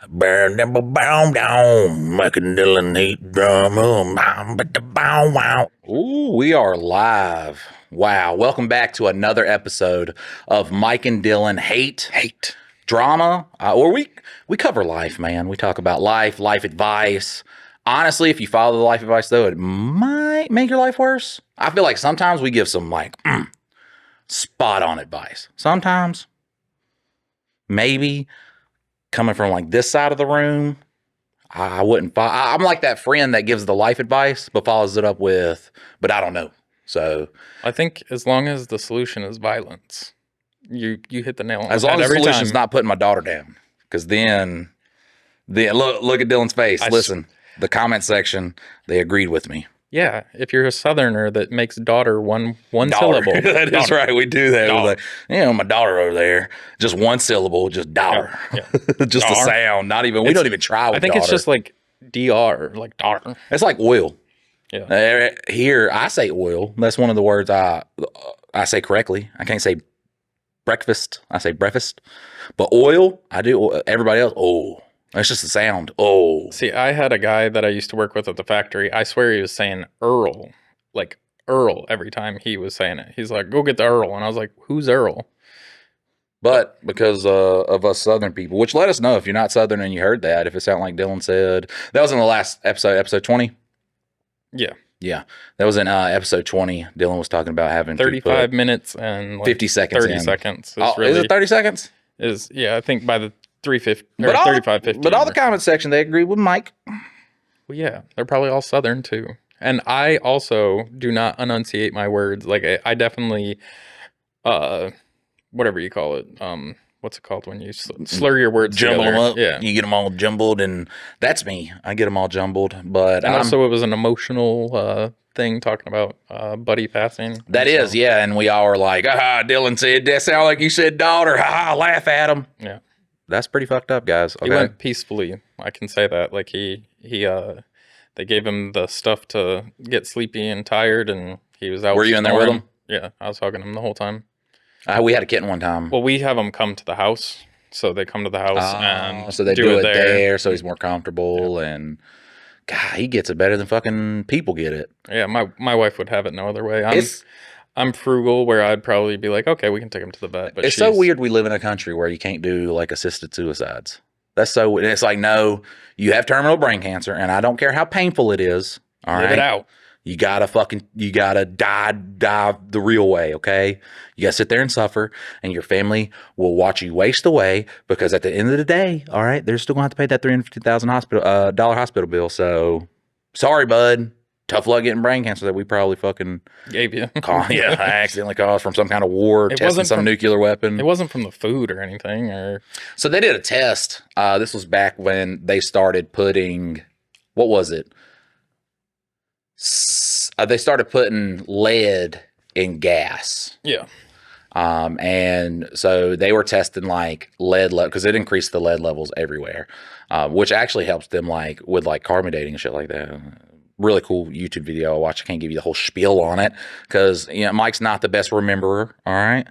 Ooh, we are live. Wow. Welcome back to another episode of Mike and Dylan Hate Drama. Or we cover life, man. We talk about life advice. Honestly, if you follow the life advice, though, it might make your life worse. I feel like sometimes we give some spot on advice. Sometimes, maybe coming from like this side of the room, I wouldn't follow. I'm like that friend that gives the life advice but follows it up with, but I don't know. So I think as long as the solution is violence, you hit the nail on the head. As long as the solution is time. not putting my daughter down, because then look at Dylan's face. Listen, the comment section, they agreed with me. Yeah, if you're a Southerner that makes daughter one syllable. That is right. We do that. We're like, my daughter over there, just one syllable, just daughter. Yeah. Just the sound. Not even. We don't even try with I think daughter. It's just like DR, like daughter. It's like oil. Yeah. Here I say oil. That's one of the words I say correctly. I can't say breakfast. I say breakfast. But oil, I do. Everybody else, oh. That's just the sound. Oh. See, I had a guy that I used to work with at the factory. I swear he was saying Earl, like Earl, every time he was saying it. He's like, go get the Earl. And I was like, who's Earl? But because of us Southern people, which let us know if you're not Southern and you heard that, if it sounded like Dylan said. That was in the last episode 20. Yeah. Yeah. That was in episode 20. Dylan was talking about having 35 minutes and like 50 seconds 30 seconds. Is it 30 seconds? I think by the 35-50. But all the comment section, they agree with Mike. Well, yeah, they're probably all Southern too. And I also do not enunciate my words. Like I definitely, whatever you call it. What's it called when you slur your words Jumble together? them up. Yeah. You get them all jumbled, and that's me. I get them all jumbled. But also, it was an emotional thing talking about Buddy passing. That is, yeah. And we all were like, Dylan said that sound like you said daughter. Laugh at him. Yeah. That's pretty fucked up, guys. Okay. He went peacefully. I can say that. Like they gave him the stuff to get sleepy and tired, and he was out. Were you in there with him? Yeah, I was hugging him the whole time. We had a kitten one time. Well, we have them come to the house, so they come to the house and so they do it there, so he's more comfortable. Yeah. And God, he gets it better than fucking people get it. Yeah, my wife would have it no other way. I'm frugal, where I'd probably be like, okay, we can take him to the vet. But it's so weird we live in a country where you can't do like assisted suicides. That's so. It's like, no, you have terminal brain cancer, and I don't care how painful it is. All right, live it out. You gotta die the real way, okay? You gotta sit there and suffer, and your family will watch you waste away, because at the end of the day, all right, they're still gonna have to pay that $350,000 dollar hospital bill. So, sorry, bud. Tough luck getting brain cancer that we probably fucking gave you. I accidentally caused from some kind of war, testing some nuclear weapon. It wasn't from the food or anything. So they did a test. This was back when they started putting, what was it? They started putting lead in gas. Yeah. And so they were testing like lead level, because it increased the lead levels everywhere, which actually helps them like with like carbon dating and shit like that. Really cool YouTube video I watched. I can't give you the whole spiel on it because Mike's not the best rememberer. All right,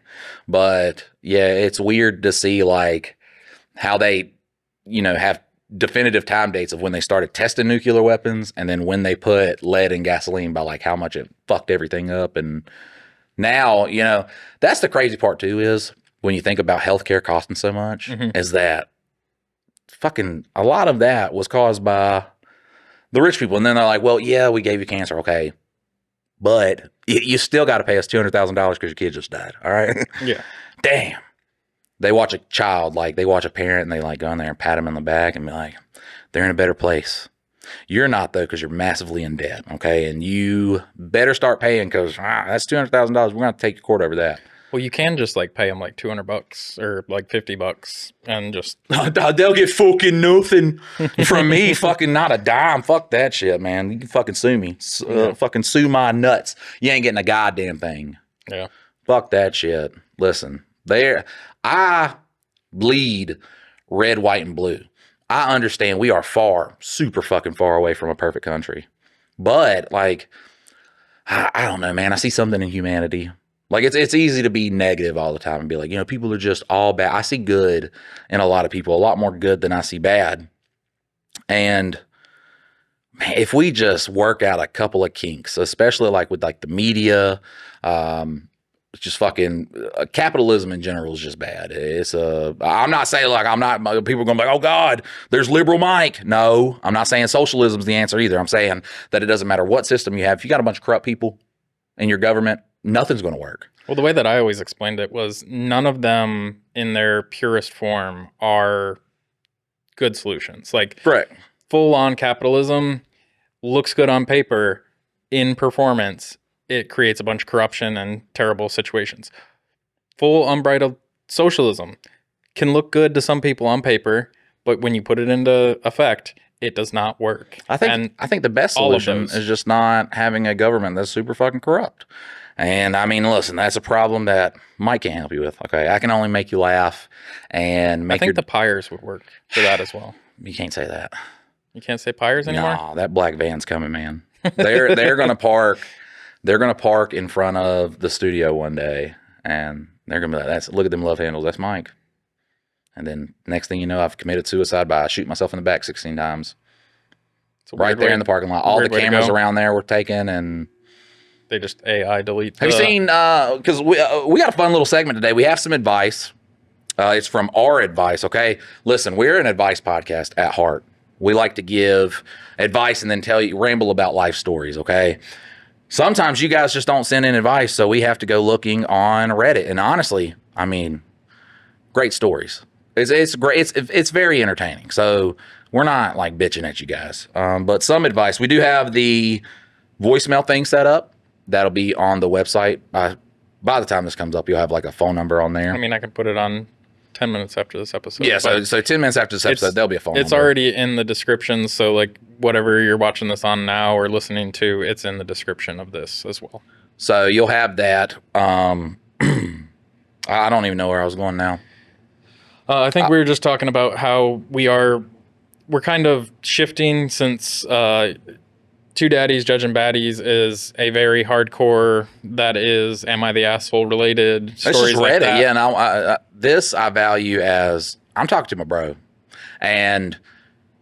but yeah, it's weird to see like how they have definitive time dates of when they started testing nuclear weapons, and then when they put lead in gasoline, by like how much it fucked everything up. And now, that's the crazy part too, is when you think about healthcare costing so much, is that fucking a lot of that was caused by the rich people. And then they're like, well, yeah, we gave you cancer. Okay. But you still got to pay us $200,000 because your kid just died. All right. Yeah. Damn. They watch a child, like they watch a parent, and they like go in there and pat them in the back and be like, they're in a better place. You're not, though, because you're massively in debt. Okay. And you better start paying, because that's $200,000. We're going to have to take your court over that. Well, you can just like pay them like $200 or like $50 and just. They'll get fucking nothing from me. Fucking not a dime. Fuck that shit, man. You can fucking sue me. Fucking sue my nuts. You ain't getting a goddamn thing. Yeah. Fuck that shit. Listen, I bleed red, white, and blue. I understand we are super fucking far away from a perfect country. But like, I don't know, man. I see something in humanity Like it's easy to be negative all the time and be like, people are just all bad. I see good in a lot of people, a lot more good than I see bad. And man, if we just work out a couple of kinks, especially like with like the media, it's just fucking capitalism in general is just bad. I'm not saying like people are going to be like, oh God, there's liberal Mike. No, I'm not saying socialism is the answer either. I'm saying that it doesn't matter what system you have. If you got a bunch of corrupt people in your government, nothing's going to work. Well, the way that I always explained it was none of them in their purest form are good solutions. Like Correct. Full on capitalism looks good on paper. In performance, it creates a bunch of corruption and terrible situations. Full unbridled socialism can look good to some people on paper, but when you put it into effect, it does not work. I think the best solution is just not having a government that's super fucking corrupt. And I mean, listen, that's a problem that Mike can't help you with. Okay, I can only make you laugh and make. I think the pyres would work for that as well. You can't say that. You can't say pyres anymore? No, that black van's coming, man. They're gonna park. They're gonna park in front of the studio one day, and they're gonna be like, look at them love handles. That's Mike." And then next thing you know, I've committed suicide by shooting myself in the back 16 times. Right there in the parking lot. All the cameras around there were taken, and they just AI delete. Have you seen? Because we got a fun little segment today. We have some advice. It's from our advice. Okay, listen, we're an advice podcast at heart. We like to give advice and then ramble about life stories, okay? Sometimes you guys just don't send in advice, so we have to go looking on Reddit. And honestly, I mean, great stories. It's great. It's very entertaining. So we're not like bitching at you guys. But some advice. We do have the voicemail thing set up. That'll be on the website. By the time this comes up, you'll have like a phone number on there. I mean, I can put it on 10 minutes after this episode. Yeah, so 10 minutes after this episode, there'll be a phone number. It's already in the description, so like whatever you're watching this on now or listening to, it's in the description of this as well. So you'll have that. I don't even know where I was going now. I think we were just talking about how we're kind of shifting since Two Daddies Judging Baddies is a very hardcore, that is, am I the asshole related stories. I just read like that. it. Yeah, and this I value as I'm talking to my bro, and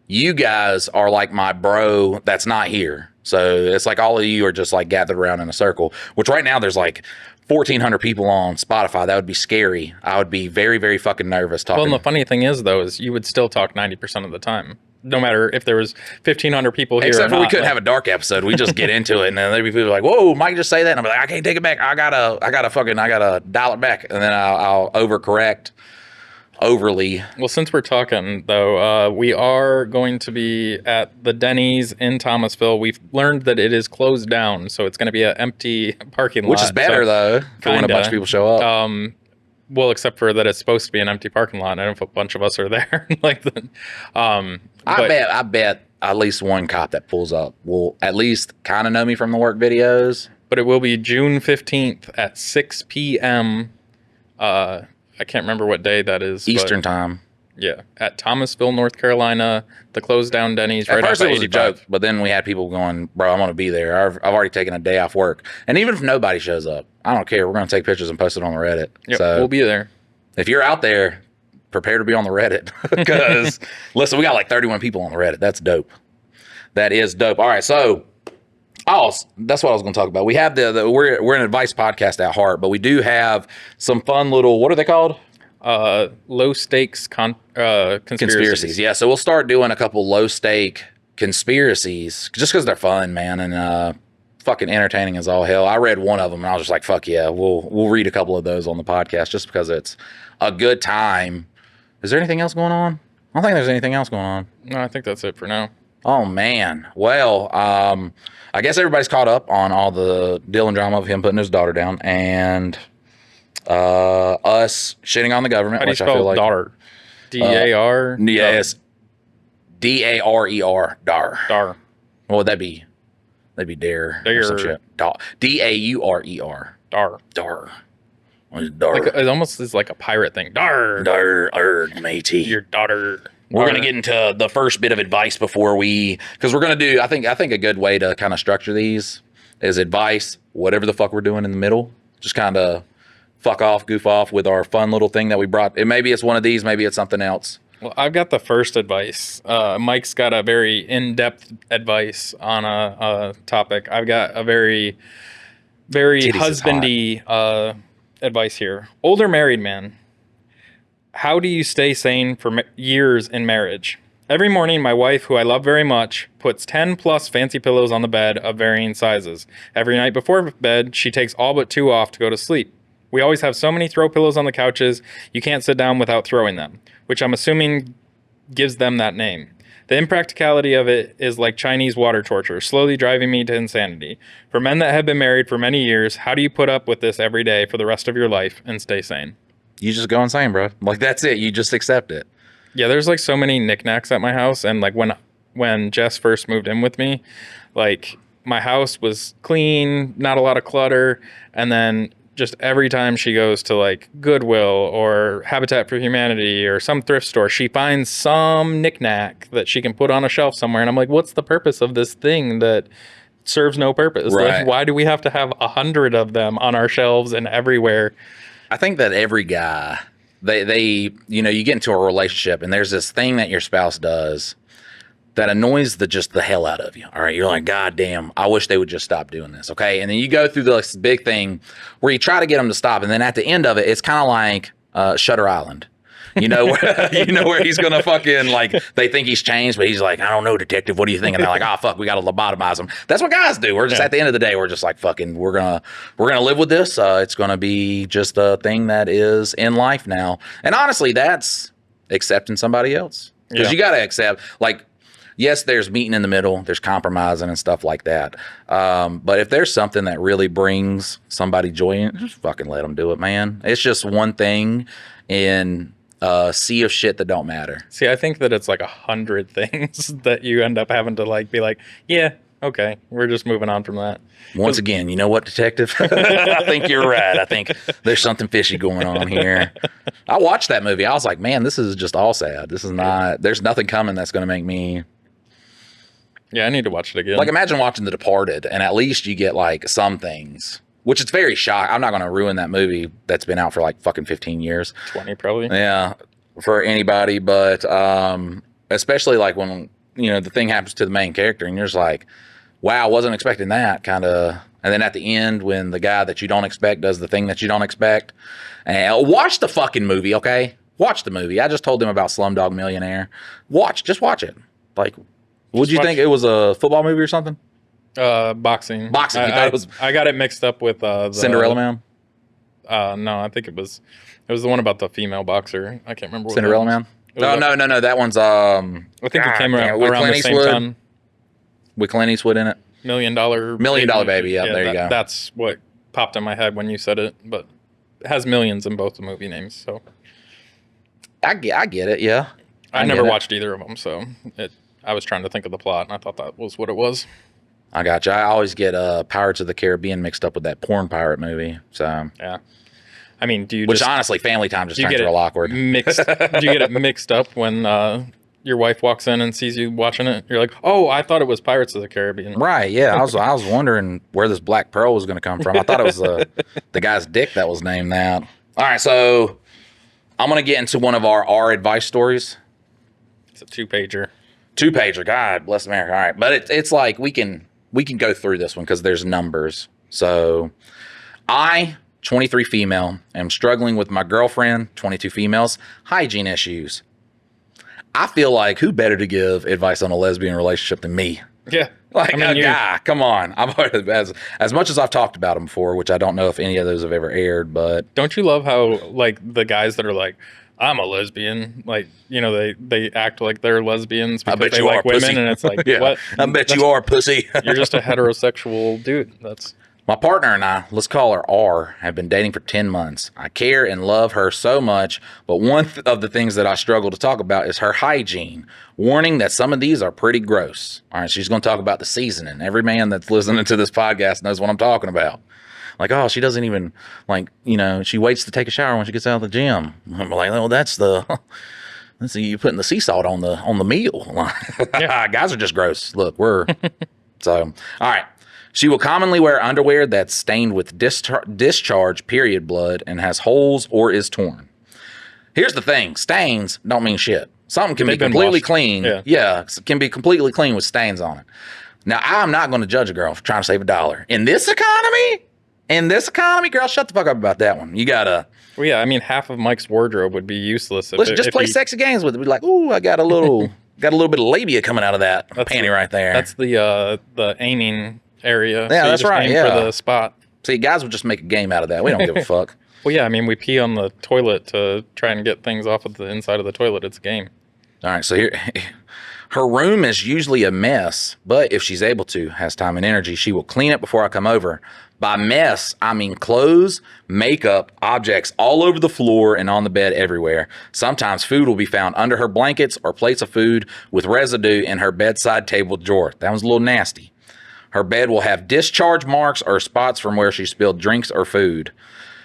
you guys are like my bro that's not here. So it's like all of you are just like gathered around in a circle, which right now there's like 1,400 people on Spotify. That would be scary. I would be very, very fucking nervous talking. Well, and the funny thing is, though, is you would still talk 90% of the time. No matter if there was 1,500 people here Except or not. we couldn't have a dark episode. We just get into it, and then there'd be people like, "Whoa, Mike just say that," and I'm like, "I can't take it back. I gotta dial it back," and then I'll overcorrect overly. Well, since we're talking though, we are going to be at the Denny's in Thomasville. We've learned that it is closed down, so it's going to be an empty parking lot. Which is better though, for when a bunch of people show up. Well, except for that, it's supposed to be an empty parking lot, and if a bunch of us are there, I bet at least one cop that pulls up will at least kind of know me from the work videos. But it will be June 15th at 6 p.m. I can't remember what day that is. Eastern time. Yeah, at Thomasville, North Carolina, the closed down Denny's. At right first off it was 85. a joke, but then we had people going, "Bro, I'm going to be there. I've already taken a day off work." And even if nobody shows up, I don't care. We're going to take pictures and post it on the Reddit. Yep, so we'll be there. If you're out there, prepare to be on the Reddit. Because, listen, we got like 31 people on the Reddit. That's dope. That is dope. All right, so... that's what I was going to talk about. We have we're an advice podcast at heart, but we do have some fun little, what are they called? Low stakes conspiracies. Yeah, so we'll start doing a couple low stake conspiracies just because they're fun, man, and fucking entertaining as all hell. I read one of them and I was just like, fuck yeah, we'll read a couple of those on the podcast just because it's a good time. Is there anything else going on? I don't think there's anything else going on. No, I think that's it for now. Oh man. Well, I guess everybody's caught up on all the Dylan drama of him putting his daughter down and us shitting on the government. How do you spell like daughter? D-A-R? Yes. D-A-R-E-R. Dar. Dar. What would that be? That'd be dare. Or some shit. D-A-U-R-E-R. Dar. Dar. What is dar? Like, it almost is like a pirate thing. Dar. Dar. Matey. Your daughter. We're going to get into the first bit of advice before because we're going to do, I think a good way to kind of structure these is advice, whatever the fuck we're doing in the middle, just kind of fuck off, goof off with our fun little thing that we brought. Maybe it's one of these, maybe it's something else. Well, I've got the first advice. Mike's got a very in-depth advice on a topic. I've got a very husbandy advice here. Older married man. How do you stay sane for years in marriage? Every morning, my wife, who I love very much, puts 10 plus fancy pillows on the bed of varying sizes. Every night before bed, she takes all but 2 off to go to sleep. We always have so many throw pillows on the couches, you can't sit down without throwing them, which I'm assuming gives them that name. The impracticality of it is like Chinese water torture, slowly driving me to insanity. For men that have been married for many years, how do you put up with this every day for the rest of your life and stay sane? You just go insane, bro. Like, that's it. You just accept it. Yeah, there's like so many knickknacks at my house, and like when Jess first moved in with me, like my house was clean, not a lot of clutter, and then just every time she goes to like Goodwill or Habitat for Humanity or some thrift store, she finds some knickknack that she can put on a shelf somewhere, and I'm like, what's the purpose of this thing that serves no purpose? Right. Like, why do we have to have 100 of them on our shelves and everywhere? I think that every guy, they you know, you get into a relationship and there's this thing that your spouse does that annoys the hell out of you. All right, you're like, God damn, I wish they would just stop doing this. Okay, and then you go through this big thing where you try to get them to stop, and then at the end of it, it's kind of like Shutter Island. You know, where he's gonna fucking, like, they think he's changed, but he's like, I don't know, detective, what do you think? And they're like, oh fuck, we gotta lobotomize him. That's what guys do. We're just at the end of the day, we're just like, fucking, we're gonna live with this. It's gonna be just a thing that is in life now. And honestly, that's accepting somebody else, because you gotta accept, like, yes, there's meeting in the middle, there's compromising and stuff like that. But if there's something that really brings somebody joy in, just fucking let them do it, man. It's just one thing in sea of shit that don't matter. See, I think that it's like 100 things that you end up having to like be like, yeah, okay, we're just moving on from that. Once again, you know what, detective? I think you're right. I think there's something fishy going on here. I watched that movie. I was like, man, this is just all sad. This is not, there's nothing coming that's going to make me. Yeah, I need to watch it again. Like, imagine watching The Departed, and at least you get like some things, which it's very shocking. I'm not going to ruin that movie that's been out for like fucking 15 years. 20 probably. Yeah, for anybody. But especially like when, you know, the thing happens to the main character and you're just like, wow, wasn't expecting that, kind of. And then at the end, when the guy that you don't expect does the thing that you don't expect. And watch the fucking movie, okay? Watch the movie. I just told them about Slumdog Millionaire. Just watch it. Like, would you think it was a football movie or something? Boxing. Boxing. You thought it was I got it mixed up with the Cinderella Man? No, I think it was the one about the female boxer. I can't remember what Cinderella Man? No. That one's I think it came around the same time. With Clint Eastwood in it. Million Dollar Baby. Yeah, there you go. That's what popped in my head when you said it, but it has millions in both the movie names, so I get it, yeah. I never watched either of them, so I was trying to think of the plot, and I thought that was what it was. I got you. I always get Pirates of the Caribbean mixed up with that porn pirate movie. So yeah, I mean, which honestly, Family Time just turns real awkward. Do you get it mixed up when your wife walks in and sees you watching it? You're like, oh, I thought it was Pirates of the Caribbean. Right? Yeah, I was wondering where this Black Pearl was going to come from. I thought it was the guy's dick that was named that. All right, so I'm going to get into one of our advice stories. It's a 2-pager. 2-pager. God bless America. All right, but it's like we can go through this one because there's numbers. So I, 23 female, am struggling with my girlfriend, 22 females, hygiene issues. I feel like who better to give advice on a lesbian relationship than me? Yeah. Like, I mean, guy, come on. As much as I've talked about them before, which I don't know if any of those have ever aired, but. Don't you love how, like, the guys that are like, I'm a lesbian, like, you know, they act like they're lesbians because they like women, pussy. And it's like, yeah, what? I bet you are, pussy. You're just a heterosexual dude. My partner and I, let's call her R, have been dating for 10 months. I care and love her so much, but one of the things that I struggle to talk about is her hygiene. Warning that some of these are pretty gross. All right, she's going to talk about the seasoning. Every man that's listening to this podcast knows what I'm talking about. Like, oh, she doesn't even, like, you know, she waits to take a shower when she gets out of the gym. I'm like, well, that's you putting the sea salt on the meal. Yeah. Guys are just gross. Look, so, all right. She will commonly wear underwear that's stained with discharge period blood and has holes or is torn. Here's the thing. Stains don't mean shit. Something can be completely clean. Yeah, can be completely clean with stains on it. Now, I'm not going to judge a girl for trying to save $1. In this economy, girl, shut the fuck up about that one. You got to... Well, yeah, I mean, half of Mike's wardrobe would be useless. Let's just play sexy games with it. Be like, ooh, I got a little bit of labia coming out of that panty right there. That's the aiming area. Yeah, so that's right. Aim for the spot. See, guys would just make a game out of that. We don't give a fuck. Well, yeah, I mean, we pee on the toilet to try and get things off of the inside of the toilet. It's a game. All right, so here, her room is usually a mess, but if she's able to, has time and energy, she will clean it before I come over. By mess, I mean clothes, makeup, objects all over the floor and on the bed everywhere. Sometimes food will be found under her blankets or plates of food with residue in her bedside table drawer. That was a little nasty. Her bed will have discharge marks or spots from where she spilled drinks or food.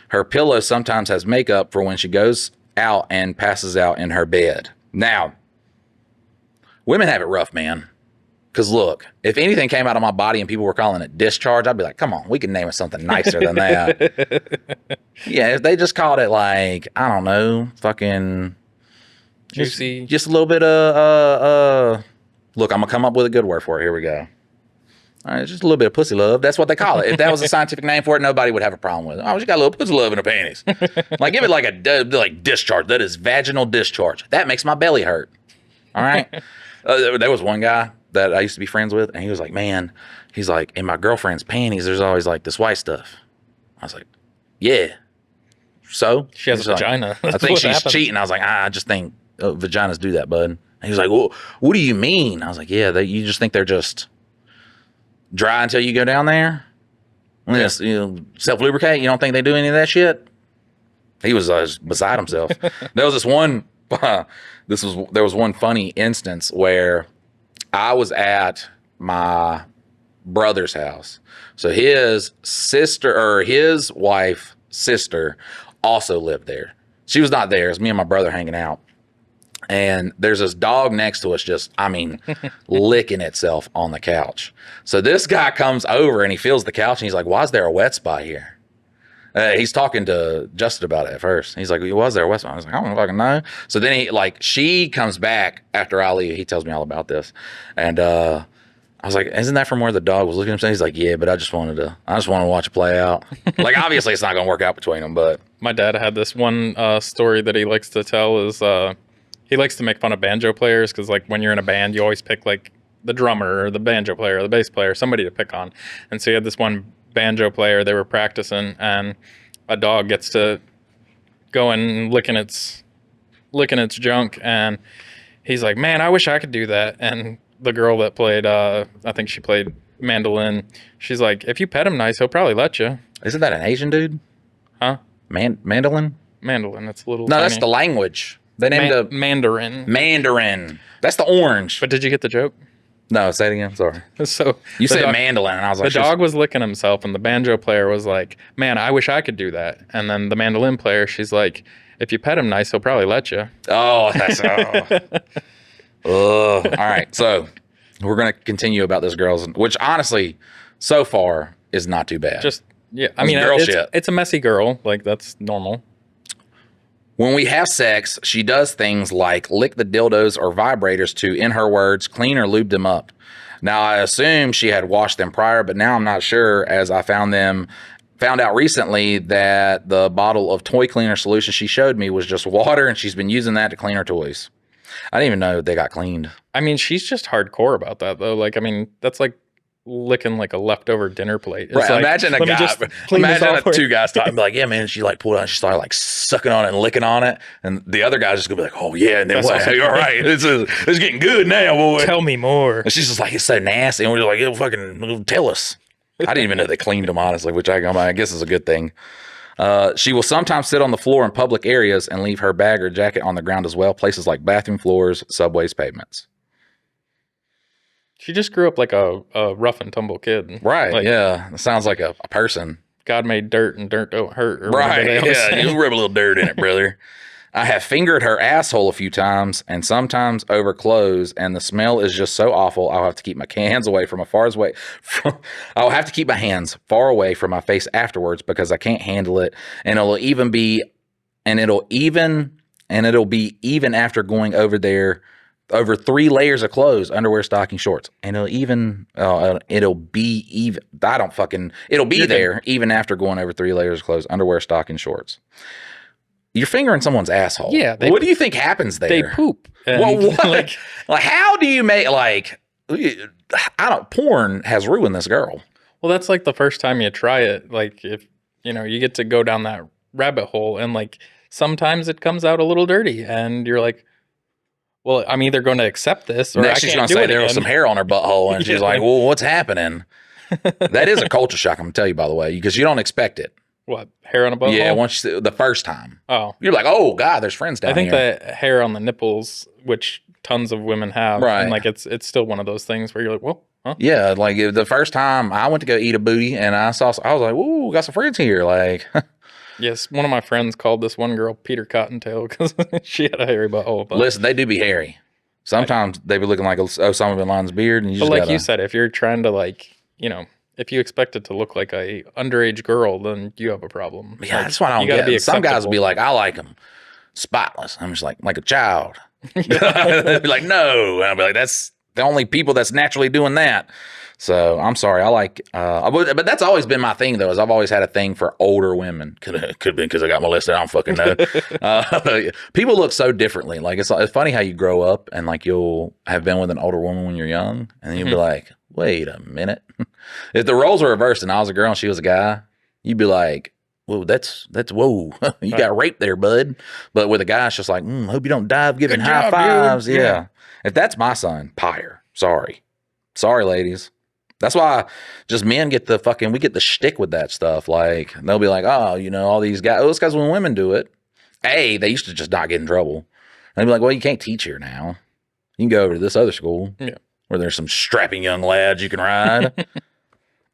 Her pillow sometimes has makeup for when she goes out and passes out in her bed. Now, women have it rough, man. Because look, if anything came out of my body and people were calling it discharge, I'd be like, come on, we can name it something nicer than that. Yeah, if they just called it like, I don't know, fucking... Juicy. Just a little bit of... Look, I'm going to come up with a good word for it. Here we go. All right, just a little bit of pussy love. That's what they call it. If that was a scientific name for it, nobody would have a problem with it. Oh, she got a little pussy love in her panties. Like, give it like a discharge. That is vaginal discharge. That makes my belly hurt. All right? There was one guy that I used to be friends with, and he was like, man, he's like, in my girlfriend's panties, there's always like this white stuff. I was like, yeah. So? She has a vagina. I think she's cheating. I was like, I just think vaginas do that, bud. And he was like, well, what do you mean? I was like, yeah, you just think they're just dry until you go down there? Yeah. Self-lubricate? You don't think they do any of that shit? He was beside himself. There was one funny instance where I was at my brother's house. So his sister, or his wife's sister, also lived there. She was not there. It was me and my brother hanging out. And there's this dog next to us just, I mean, licking itself on the couch. So this guy comes over and he feels the couch and he's like, why is there a wet spot here? He's talking to Justin about it at first. He's like, was there a wet spot? I was like, I don't fucking know. So then she comes back after I leave. He tells me all about this. And I was like, isn't that from where the dog was looking at him? He's like, yeah, but I just wanted to watch it play out. Like, obviously it's not going to work out between them, but. My dad had this one story that he likes to tell is, he likes to make fun of banjo players because, like, when you're in a band, you always pick, like, the drummer or the banjo player or the bass player, somebody to pick on. And so he had this one banjo player, they were practicing, and a dog gets to go and licking its junk, and he's like, man, I wish I could do that. And the girl that played, I think she played mandolin, she's like, if you pet him nice, he'll probably let you. Isn't that an Asian dude? Huh? Mandolin? Mandolin, it's a little No, tiny. that's the language. They named a Mandarin. Mandarin. That's the orange. But did you get the joke? No, say it again. Sorry. So you said mandolin, and I was like, the dog was licking himself, and the banjo player was like, man, I wish I could do that. And then the mandolin player, she's like, if you pet him nice, he'll probably let you. Oh, that's all right. So we're gonna continue about this girl's, which honestly, so far is not too bad. Just I mean, it's a messy girl. Like, that's normal. When we have sex, she does things like lick the dildos or vibrators to, in her words, clean or lube them up. Now, I assume she had washed them prior, but now I'm not sure, as I found out recently that the bottle of toy cleaner solution she showed me was just water, and she's been using that to clean her toys. I didn't even know they got cleaned. I mean, she's just hardcore about that, though. Like, I mean, that's like licking like a leftover dinner plate. It's right. Like, imagine two guys talking, like, yeah, man, she like pulled it out, she started like sucking on it and licking on it, and the other guy's just gonna be like, oh yeah, and then what? Awesome. All right, it's getting good now, boy. Tell me more. And she's just like, it's so nasty, and we're just like, yeah, fucking tell us. I didn't even know they cleaned them, honestly, which I guess is a good thing. She will sometimes sit on the floor in public areas and leave her bag or jacket on the ground as well, places like bathroom floors, subways, pavements. She just grew up like a rough and tumble kid. Right, like, yeah. It sounds like a person. God made dirt and dirt don't hurt. Or right, yeah. You rub a little dirt in it, brother. I have fingered her asshole a few times and sometimes over clothes, and the smell is just so awful. I'll have to keep my hands away from I'll have to keep my hands far away from my face afterwards because I can't handle it. And it'll be even after going over 3 layers of clothes, underwear, stocking, shorts. And it'll be there even after going over 3 layers of clothes, underwear, stocking, shorts. You're fingering someone's asshole. Yeah. What do you think happens there? They poop. And Well, what? Like, how do you make, like, porn has ruined this girl. well, that's like the first time you try it. Like, if, you get to go down that rabbit hole, and like, sometimes it comes out a little dirty, and you're like, well, I'm either going to accept this or Next I she's can't going to do say it there was again. some hair on her butthole, and she's Yeah. like, well, what's happening? That is a culture shock, I'm going to tell you, by the way, because you don't expect it. What, hair on a butthole? Yeah, the first time. Oh, You're like, oh, God, there's friends down I think here. the hair on the nipples, which tons of women have, Right. and like it's still one of those things where you're like, well, huh? Yeah, like the first time I went to go eat a booty, and I was like, "Ooh, got some friends here." Like, Yes, one of my friends called this one girl Peter Cottontail because she had a hairy butthole. But, listen, they do be hairy. Sometimes they be looking like Osama bin Laden's beard, and you but just like gotta, you said, if you're trying to if you expect it to look like a underage girl, then you have a problem. yeah, Like, that's what I you don't gotta get. be Some guys will acceptable. be like, "I like them spotless." I'm just like a child. They'd be like, "No," and I'll be like, "That's the only people that's naturally doing that." So I'm sorry. I like, but that's always been my thing though. Is I've always had a thing for older women. Could have been because I got molested. I don't fucking know. People look so differently. Like it's funny how you grow up and like you'll have been with an older woman when you're young, and then you'll be like, wait a minute. If the roles were reversed and I was a girl and she was a guy, you'd be like, whoa, that's whoa. You got raped there, bud. But with a guy, it's just like, hope you don't die of giving Good high job, fives. dude. Yeah. Yeah. If that's my son, pyre. Sorry, ladies. That's why just men get we get the shtick with that stuff. Like they'll be like, oh, all these guys, those guys when women do it, they used to just not get in trouble. And they'd be like, well, you can't teach here now. You can go over to this other school where there's some strapping young lads you can ride.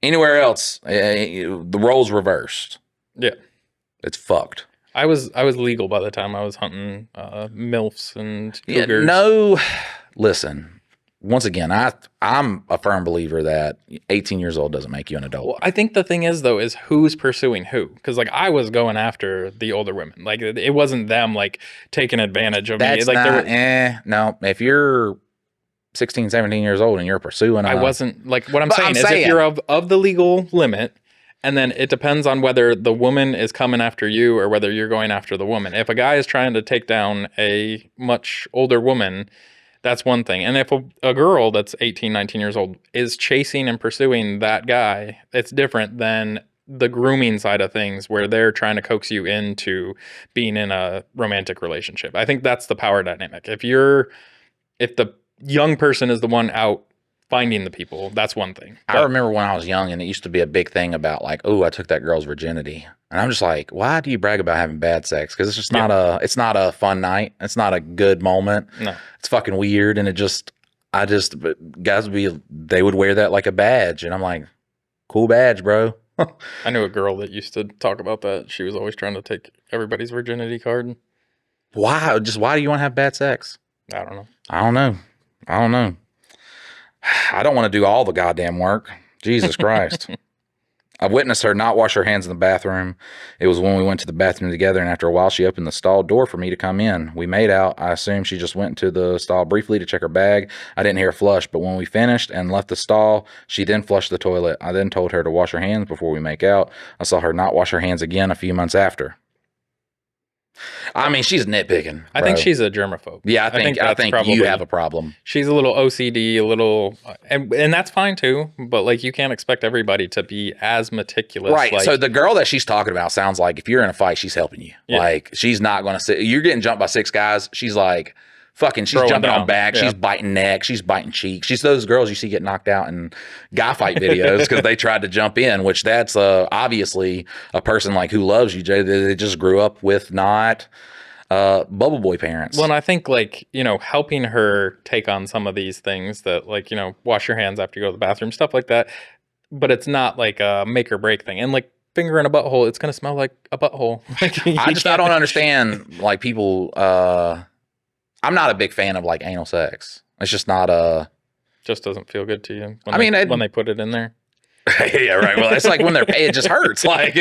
Anywhere else, the roles reversed. Yeah. It's fucked. I was legal by the time I was hunting MILFs and cougars. Yeah, no, listen. Once again, I'm a firm believer that 18 years old doesn't make you an adult. Well, I think the thing is though, is who's pursuing who? Because like I was going after the older women. Like it wasn't them like taking advantage of That's me. Like not, no. If you're 16, 17 years old and you're pursuing, I wasn't like what I'm But saying I'm is saying- if you're of the legal limit, and then it depends on whether the woman is coming after you or whether you're going after the woman. If a guy is trying to take down a much older woman, that's one thing. And if a girl that's 18, 19 years old is chasing and pursuing that guy, it's different than the grooming side of things where they're trying to coax you into being in a romantic relationship. I think that's the power dynamic. If the young person is the one out finding the people, that's one thing. I remember when I was young and it used to be a big thing about like, oh, I took that girl's virginity. And I'm just like, why do you brag about having bad sex? Because it's just not a fun night. It's not a good moment. No. It's fucking weird. And guys they would wear that like a badge. And I'm like, cool badge, bro. I knew a girl that used to talk about that. She was always trying to take everybody's virginity card. Why? Just why do you want to have bad sex? I don't know. I don't know. I don't want to do all the goddamn work. Jesus Christ. I've witnessed her not wash her hands in the bathroom. It was when we went to the bathroom together, and after a while, she opened the stall door for me to come in. We made out. I assume she just went into the stall briefly to check her bag. I didn't hear a flush, but when we finished and left the stall, she then flushed the toilet. I then told her to wash her hands before we make out. I saw her not wash her hands again a few months after. I mean, she's nitpicking. I think she's a germaphobe. Yeah, I think you have a problem. She's a little OCD, and that's fine too. But like, you can't expect everybody to be as meticulous. Right. Like, So the girl that she's talking about sounds like if you're in a fight, she's helping you. Yeah. Like she's not going to sit. You're getting jumped by 6 guys. She's like fucking. She's Throwing jumping down. on back. Yeah. She's biting neck. She's biting cheeks. She's those girls you see get knocked out in guy fight videos because they tried to jump in. Which that's obviously a person like who loves you, Jay. They just grew up with not bubble boy parents. well, and I think like, helping her take on some of these things that like, wash your hands after you go to the bathroom, stuff like that. But it's not like a make or break thing. And like, finger in a butthole, it's gonna smell like a butthole. I don't understand like people. I'm not a big fan of like anal sex. It's just not a. Just doesn't feel good to you. When they put it in there. Yeah, right. Well, it's like when it just hurts. Like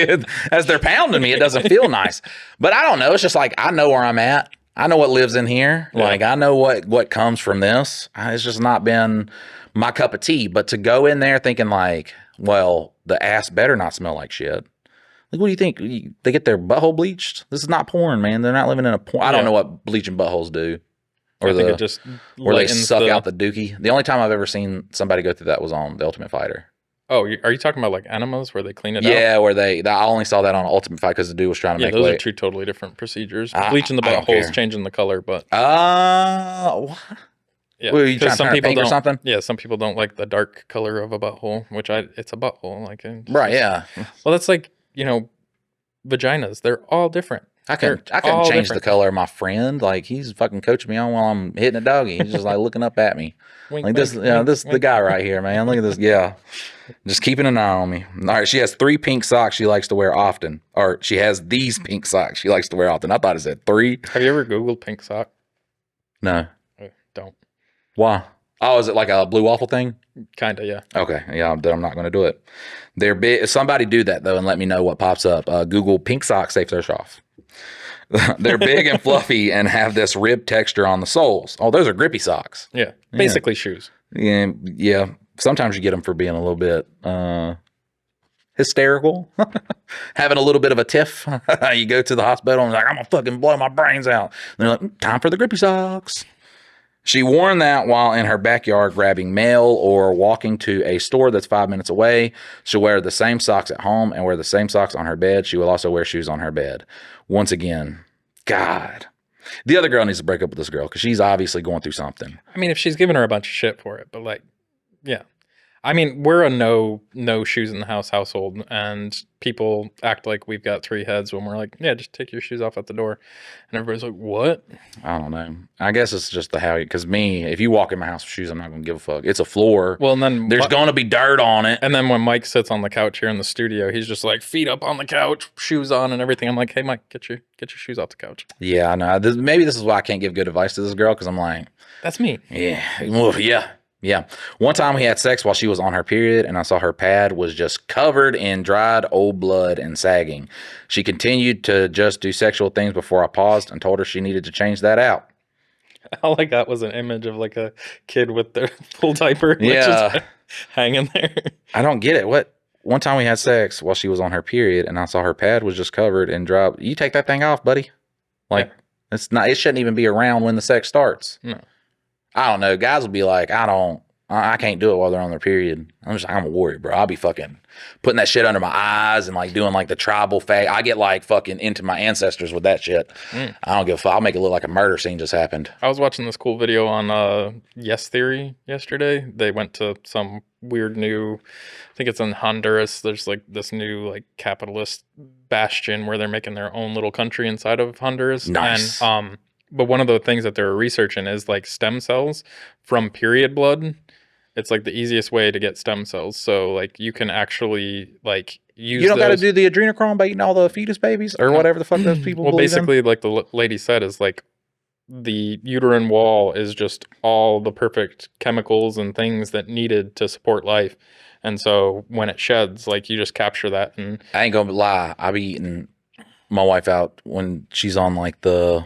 as they're pounding me, it doesn't feel nice. But I don't know. It's just like I know where I'm at. I know what lives in here. Yeah. Like I know what comes from this. It's just not been my cup of tea. But to go in there thinking like, well, the ass better not smell like shit. Like, what do you think? They get their butthole bleached? This is not porn, man. They're not living in a porn. I don't know what bleaching buttholes do. Or they suck out the dookie. The only time I've ever seen somebody go through that was on The Ultimate Fighter. Oh, are you talking about like enemas where they clean it out? Yeah, where I only saw that on Ultimate Fight because the dude was trying to make those weight. are two totally different procedures. Bleaching the butthole is changing the color, but what? Yeah, well, you trying to turn pink or something? Yeah, some people don't like the dark color of a butthole, which it's a butthole. Like right, yeah. Well, that's like vaginas. They're all different. I can change the color of my friend. Like he's fucking coaching me on while I'm hitting a doggy. He's just like looking up at me. Wink, like wink, this, this is the guy right here, man. Look at this. Yeah. Just keeping an eye on me. All right. She has 3 pink socks she likes to wear often. Or she has these pink socks she likes to wear often. I thought it said 3. Have you ever Googled pink sock? No. Don't. Why? Oh, is it like a blue waffle thing? Kinda, yeah. Okay. Yeah, then I'm not going to do it. They're big. Somebody do that though and let me know what pops up. Google pink socks safe search off. They're big and fluffy and have this rib texture on the soles. Oh, those are grippy socks. Yeah, basically shoes. Yeah. Sometimes you get them for being a little bit hysterical, having a little bit of a tiff. You go to the hospital and like, I'm gonna fucking blow my brains out. And they're like, time for the grippy socks. She worn that while in her backyard grabbing mail or walking to a store that's 5 minutes away. She'll wear the same socks at home and wear the same socks on her bed. She will also wear shoes on her bed. Once again, God. The other girl needs to break up with this girl because she's obviously going through something. I mean, if she's giving her a bunch of shit for it, but like, yeah. I mean, we're a no shoes in the house household, and people act like we've got 3 heads when we're like, yeah, just take your shoes off at the door. And everybody's like, what? I don't know. I guess it's just because if you walk in my house with shoes, I'm not going to give a fuck. It's a floor. Well, and then there's going to be dirt on it. And then when Mike sits on the couch here in the studio, he's just like feet up on the couch, shoes on and everything. I'm like, hey, Mike, get your shoes off the couch. Yeah, I know. Maybe this is why I can't give good advice to this girl because I'm like, that's me. Yeah. Well, yeah. Yeah. One time we had sex while she was on her period, and I saw her pad was just covered in dried old blood and sagging. She continued to just do sexual things before I paused and told her she needed to change that out. All I got was an image of like a kid with their full diaper. Yeah. Hanging there. I don't get it. One time we had sex while she was on her period, and I saw her pad was just covered in dried. You take that thing off, buddy. Like, it shouldn't even be around when the sex starts. No. I don't know. Guys will be like, I can't do it while they're on their period. I'm a warrior, bro. I'll be fucking putting that shit under my eyes and like doing like the tribal fag. I get like fucking into my ancestors with that shit. I don't give a fuck. I'll make it look like a murder scene just happened. I was watching this cool video on Yes Theory yesterday. They went to some weird new, I think it's in Honduras. There's like this new like capitalist bastion where they're making their own little country inside of Honduras. Nice. And but one of the things that they're researching is like stem cells from period blood. It's like the easiest way to get stem cells. So like you can actually like use. You don't got to do the adrenochrome by eating all the fetus babies or whatever the fuck those people. Well, basically, like the lady said, is like the uterine wall is just all the perfect chemicals and things that needed to support life. And so when it sheds, like you just capture that. And I ain't gonna lie, I be eating my wife out when she's on like the.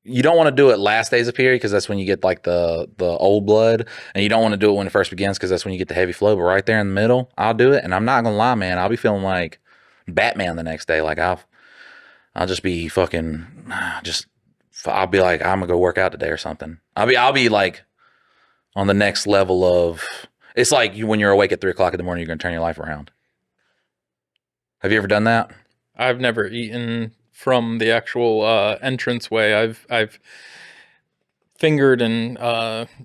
You don't want to do it last days of period because that's when you get like the old blood, and you don't want to do it when it first begins because that's when you get the heavy flow. But right there in the middle, I'll do it, and I'm not gonna lie, man, I'll be feeling like Batman the next day. Like I'll just be fucking I'll be like I'm gonna go work out today or something. I'll be like on the next level of. It's like when you're awake at 3 o'clock in the morning, you're gonna turn your life around. Have you ever done that? I've never eaten from the actual entranceway. I've fingered and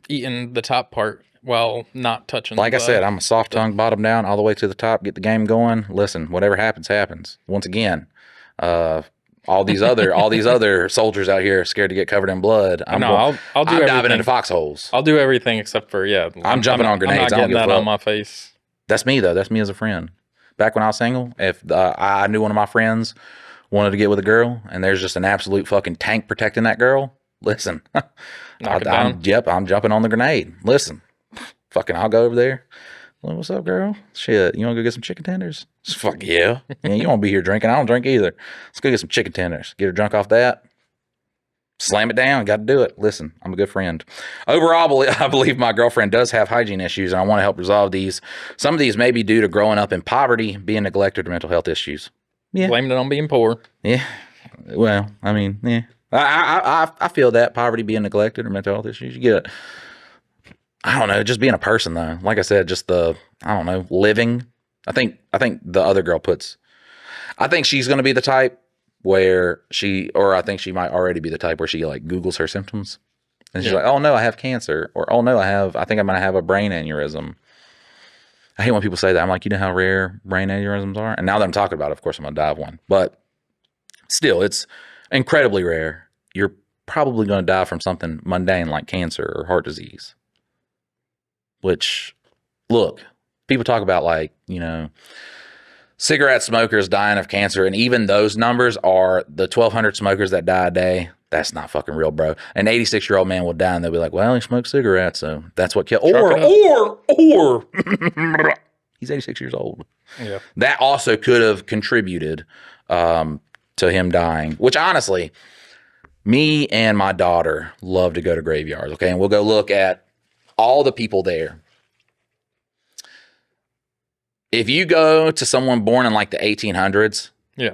eaten the top part while not touching. Like I said, I'm a soft tongue, bottom down, all the way to the top. Get the game going. Listen, whatever happens, happens. Once again, all these other soldiers out here are scared to get covered in blood. I'll do I'm everything. diving into foxholes. I'll do everything except for I'm jumping on grenades. I'm not getting that on my face. That's me though. That's me as a friend. back when I was single. If I knew one of my friends wanted to get with a girl and there's just an absolute fucking tank protecting that girl, listen, Knock it down. I'm jumping on the grenade. Listen, fucking, I'll go over there. Well, what's up, girl? Shit, you want to go get some chicken tenders? Fuck yeah. Yeah, you won't be here drinking. I don't drink either. Let's go get some chicken tenders. Get her drunk off that. Slam it down. Got to do it. Listen, I'm a good friend. Overall, I believe my girlfriend does have hygiene issues, and I want to help resolve these. Some of these may be due to growing up in poverty, being neglected, or mental health issues. Yeah. Blamed it on being poor. Yeah. Well, I mean, yeah. I feel that poverty, being neglected, or mental health issues. You get, I don't know, just being a person though. Like I said, just I don't know, living. I think the other girl I think she's going to be the type where I think she might already be the type where she like Googles her symptoms. And she's like, oh no, I have cancer. Or, oh no, I think I'm going to have a brain aneurysm. I hate when people say that. I'm like, you know how rare brain aneurysms are? And now that I'm talking about it, of course I'm going to die of one. But still, it's incredibly rare. You're probably going to die from something mundane like cancer or heart disease. Which, look, people talk about like, you know, cigarette smokers dying of cancer, and even those numbers are the 1,200 smokers that die a day. That's not fucking real, bro. An 86-year-old man will die, and they'll be like, "Well, he smoked cigarettes, so that's what killed." Or he's 86 years old. Yeah, that also could have contributed to him dying. Which honestly, me and my daughter love to go to graveyards. Okay, and we'll go look at all the people there. If you go to someone born in like the 1800s, yeah,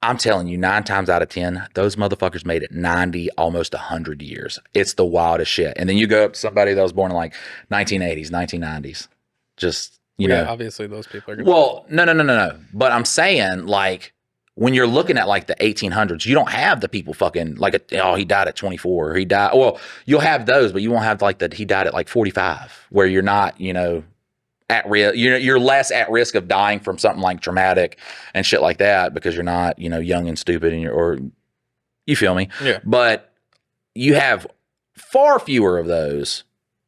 I'm telling you, 9 times out of 10, those motherfuckers made it 90, almost 100 years. It's the wildest shit. And then you go up to somebody that was born in like 1980s, 1990s. Just, you know. Obviously those people are Well, no. But I'm saying, like, when you're looking at like the 1800s, you don't have the people fucking like, he died at 24. Or he died. Well, you'll have those, but you won't have like that he died at like 45, where you're not, you know, at risk. You're less at risk of dying from something like traumatic and shit like that because you're not, you know, young and stupid and you feel me? Yeah. But you have far fewer of those,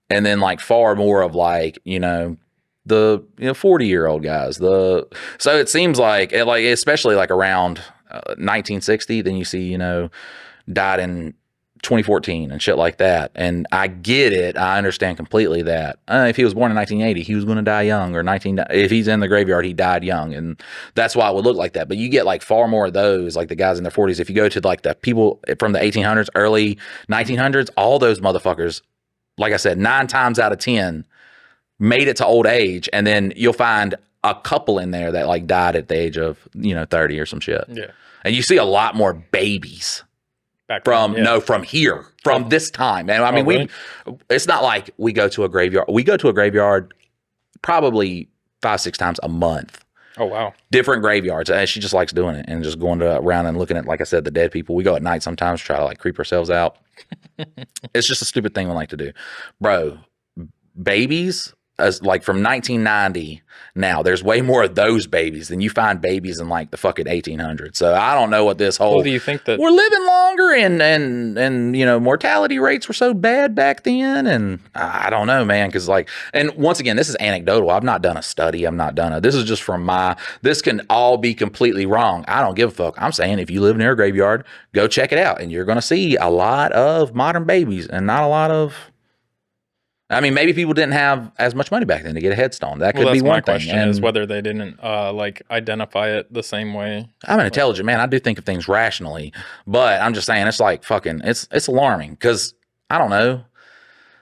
and then like far more of like, you know, the 40-year-old guys. So it seems like especially like around 1960, then you see, you know, died in 2014 and shit like that. And I get it. I understand completely that if he was born in 1980, he was going to die young, or if he's in the graveyard, he died young. And that's why it would look like that. But you get like far more of those, like the guys in their 40s. If you go to like the people from the 1800s, early 1900s, all those motherfuckers, like I said, 9 times out of 10 made it to old age. And then you'll find a couple in there that like died at the age of, 30 or some shit. Yeah. And you see a lot more babies. From this time. And I mean, really? It's not like we go to a graveyard. We go to a graveyard probably 5-6 times a month. Oh, wow. Different graveyards. And she just likes doing it and just going around and looking at, like I said, the dead people. We go at night sometimes, try to like creep ourselves out. It's just a stupid thing we like to do. Bro, babies, as like from 1990 now, there's way more of those babies than you find babies in like the fucking 1800s. So I don't know what this whole, do you think that we're living longer and mortality rates were so bad back then, and I don't know, man, because like, and once again, this is anecdotal. I've not done a study. This is just from this can all be completely wrong. I don't give a fuck. I'm saying if you live near a graveyard, go check it out, and you're going to see a lot of modern babies and not a lot of, I mean, maybe people didn't have as much money back then to get a headstone. That could be one thing. Question is whether they didn't like identify it the same way. I'm an intelligent man. I do think of things rationally, but I'm just saying it's like fucking, it's alarming because I don't know.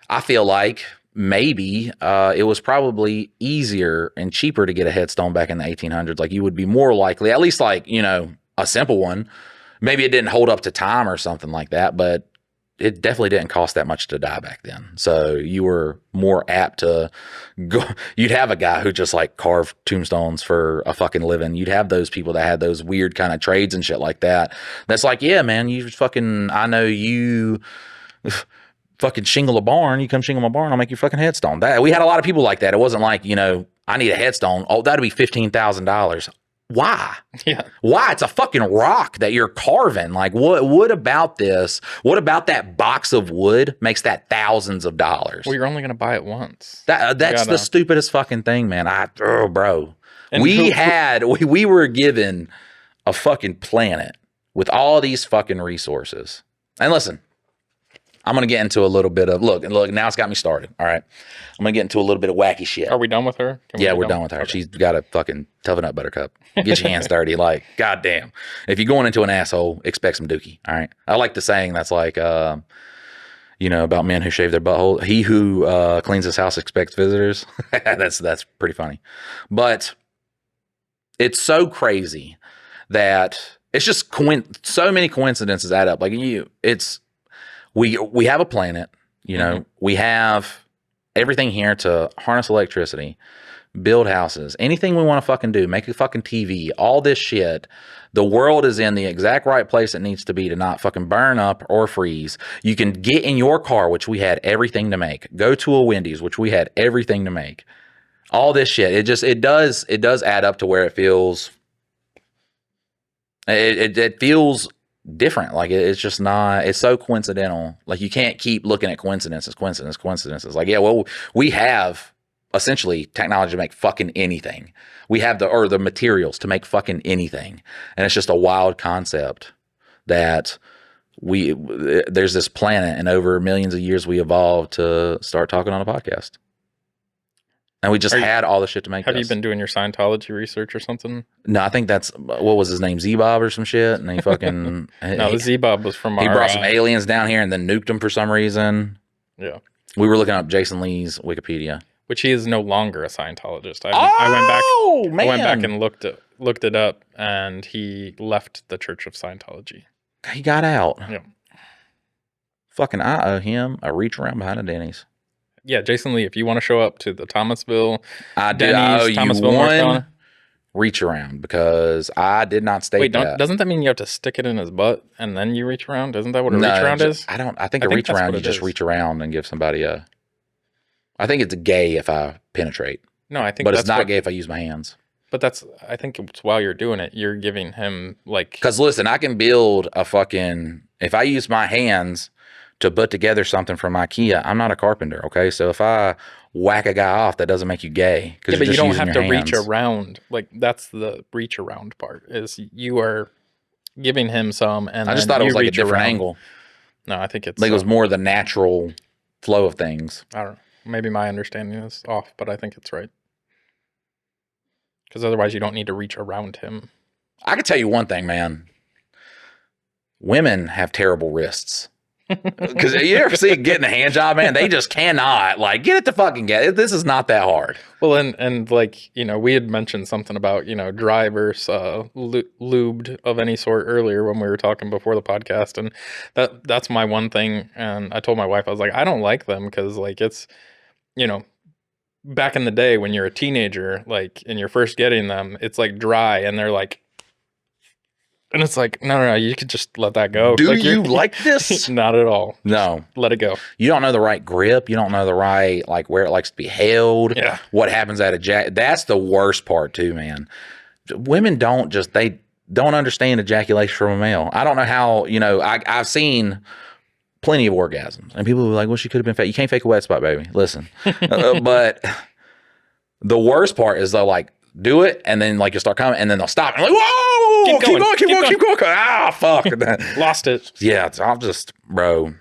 I feel like maybe it was probably easier and cheaper to get a headstone back in the 1800s. Like you would be more likely, at least like, a simple one. Maybe it didn't hold up to time or something like that, but it definitely didn't cost that much to die back then. So you were more apt to go. You'd have a guy who just like carved tombstones for a fucking living. You'd have those people that had those weird kind of trades and shit like that. That's like, yeah, man, I know you fucking shingle a barn. You come shingle my barn, I'll make you fucking headstone. We had a lot of people like that. It wasn't like, I need a headstone. Oh, that'd be $15,000. Why? Yeah. Why? It's a fucking rock that you're carving. Like, what about this? What about that box of wood makes that thousands of dollars? Well, you're only going to buy it once. That's the stupidest fucking thing, man. Bro. And we were given a fucking planet with all these fucking resources. And listen, I'm going to get into a little bit of look, now it's got me started. All right. I'm going to get into a little bit of wacky shit. Are we done with her? Yeah, we're done with her. Okay. She's got to fucking toughen up, Buttercup. Get your hands dirty. Like, goddamn. If you're going into an asshole, expect some dookie. All right. I like the saying that's like, about men who shave their butthole. He who cleans his house expects visitors. That's pretty funny. But it's so crazy that it's just so many coincidences add up. Like we have a planet, we have everything here to harness electricity, build houses, anything we want to fucking do, make a fucking TV, all this shit. The world is in the exact right place it needs to be to not fucking burn up or freeze. You can get in your car, which we had everything to make. Go to a Wendy's, which we had everything to make. All this shit. It does add up to where it feels. It feels different. Like it's just not. It's so coincidental. Like you can't keep looking at coincidences. Like we have essentially technology to make fucking anything. We have the materials to make fucking anything, and it's just a wild concept that there's this planet, and over millions of years we evolved to start talking on a podcast. And we just had all the shit to make Have you been doing your Scientology research or something? No, I think that's, what was his name? Z-Bob or some shit? And he fucking... No, the Z-Bob was from He brought some aliens down here and then nuked them for some reason. Yeah. We were looking up Jason Lee's Wikipedia. Which he is no longer a Scientologist. Man. I went back and looked it up, and he left the Church of Scientology. He got out. Yeah. Fucking I owe him a reach around behind a Denny's. Yeah, Jason Lee, if you want to show up to the Thomasville, Denny's, I owe Thomasville, you one reach around because I did not state that. Doesn't that mean you have to stick it in his butt and then you reach around? Isn't that what a reach around is? I think a reach around, you just reach around and give somebody I think it's gay if I penetrate. No, I think but it's not gay if I use my hands. But I think it's while you're doing it, you're giving him like... Because listen, I can build a fucking... If I use my hands to put together something from IKEA, I'm not a carpenter, okay? So if I whack a guy off, that doesn't make you gay. Yeah, but you don't have to reach around. Like, that's the reach around part, is you are giving him some, and I just thought it was like a different angle. No, I think it's... Like it was more the natural flow of things. I don't know. Maybe my understanding is off, but I think it's right. Because otherwise you don't need to reach around him. I can tell you one thing, man. Women have terrible wrists. Because you ever see it getting a hand job, man? They just cannot. Like, get it to fucking get it. This is not that hard. Well, and like, we had mentioned something about, dry versus lubed of any sort earlier when we were talking before the podcast. And that's my one thing. And I told my wife, I was like, I don't like them because, like, it's, back in the day when you're a teenager, like, and you're first getting them, it's like dry and they're like, and it's like, no, you could just let that go. Do like, you like this? Not at all. No. Just let it go. You don't know the right grip. You don't know the right, like, where it likes to be held. Yeah. What happens at that's the worst part too, man. Women they don't understand ejaculation from a male. I don't know how, I've seen plenty of orgasms. And people are like, well, she could have been fake. You can't fake a wet spot, baby. Listen. But the worst part is they'll, like, do it, and then, like, you start coming, and then they'll stop. And like, whoa! Keep going. Ah, fuck. Lost it. Yeah, I'll just, bro,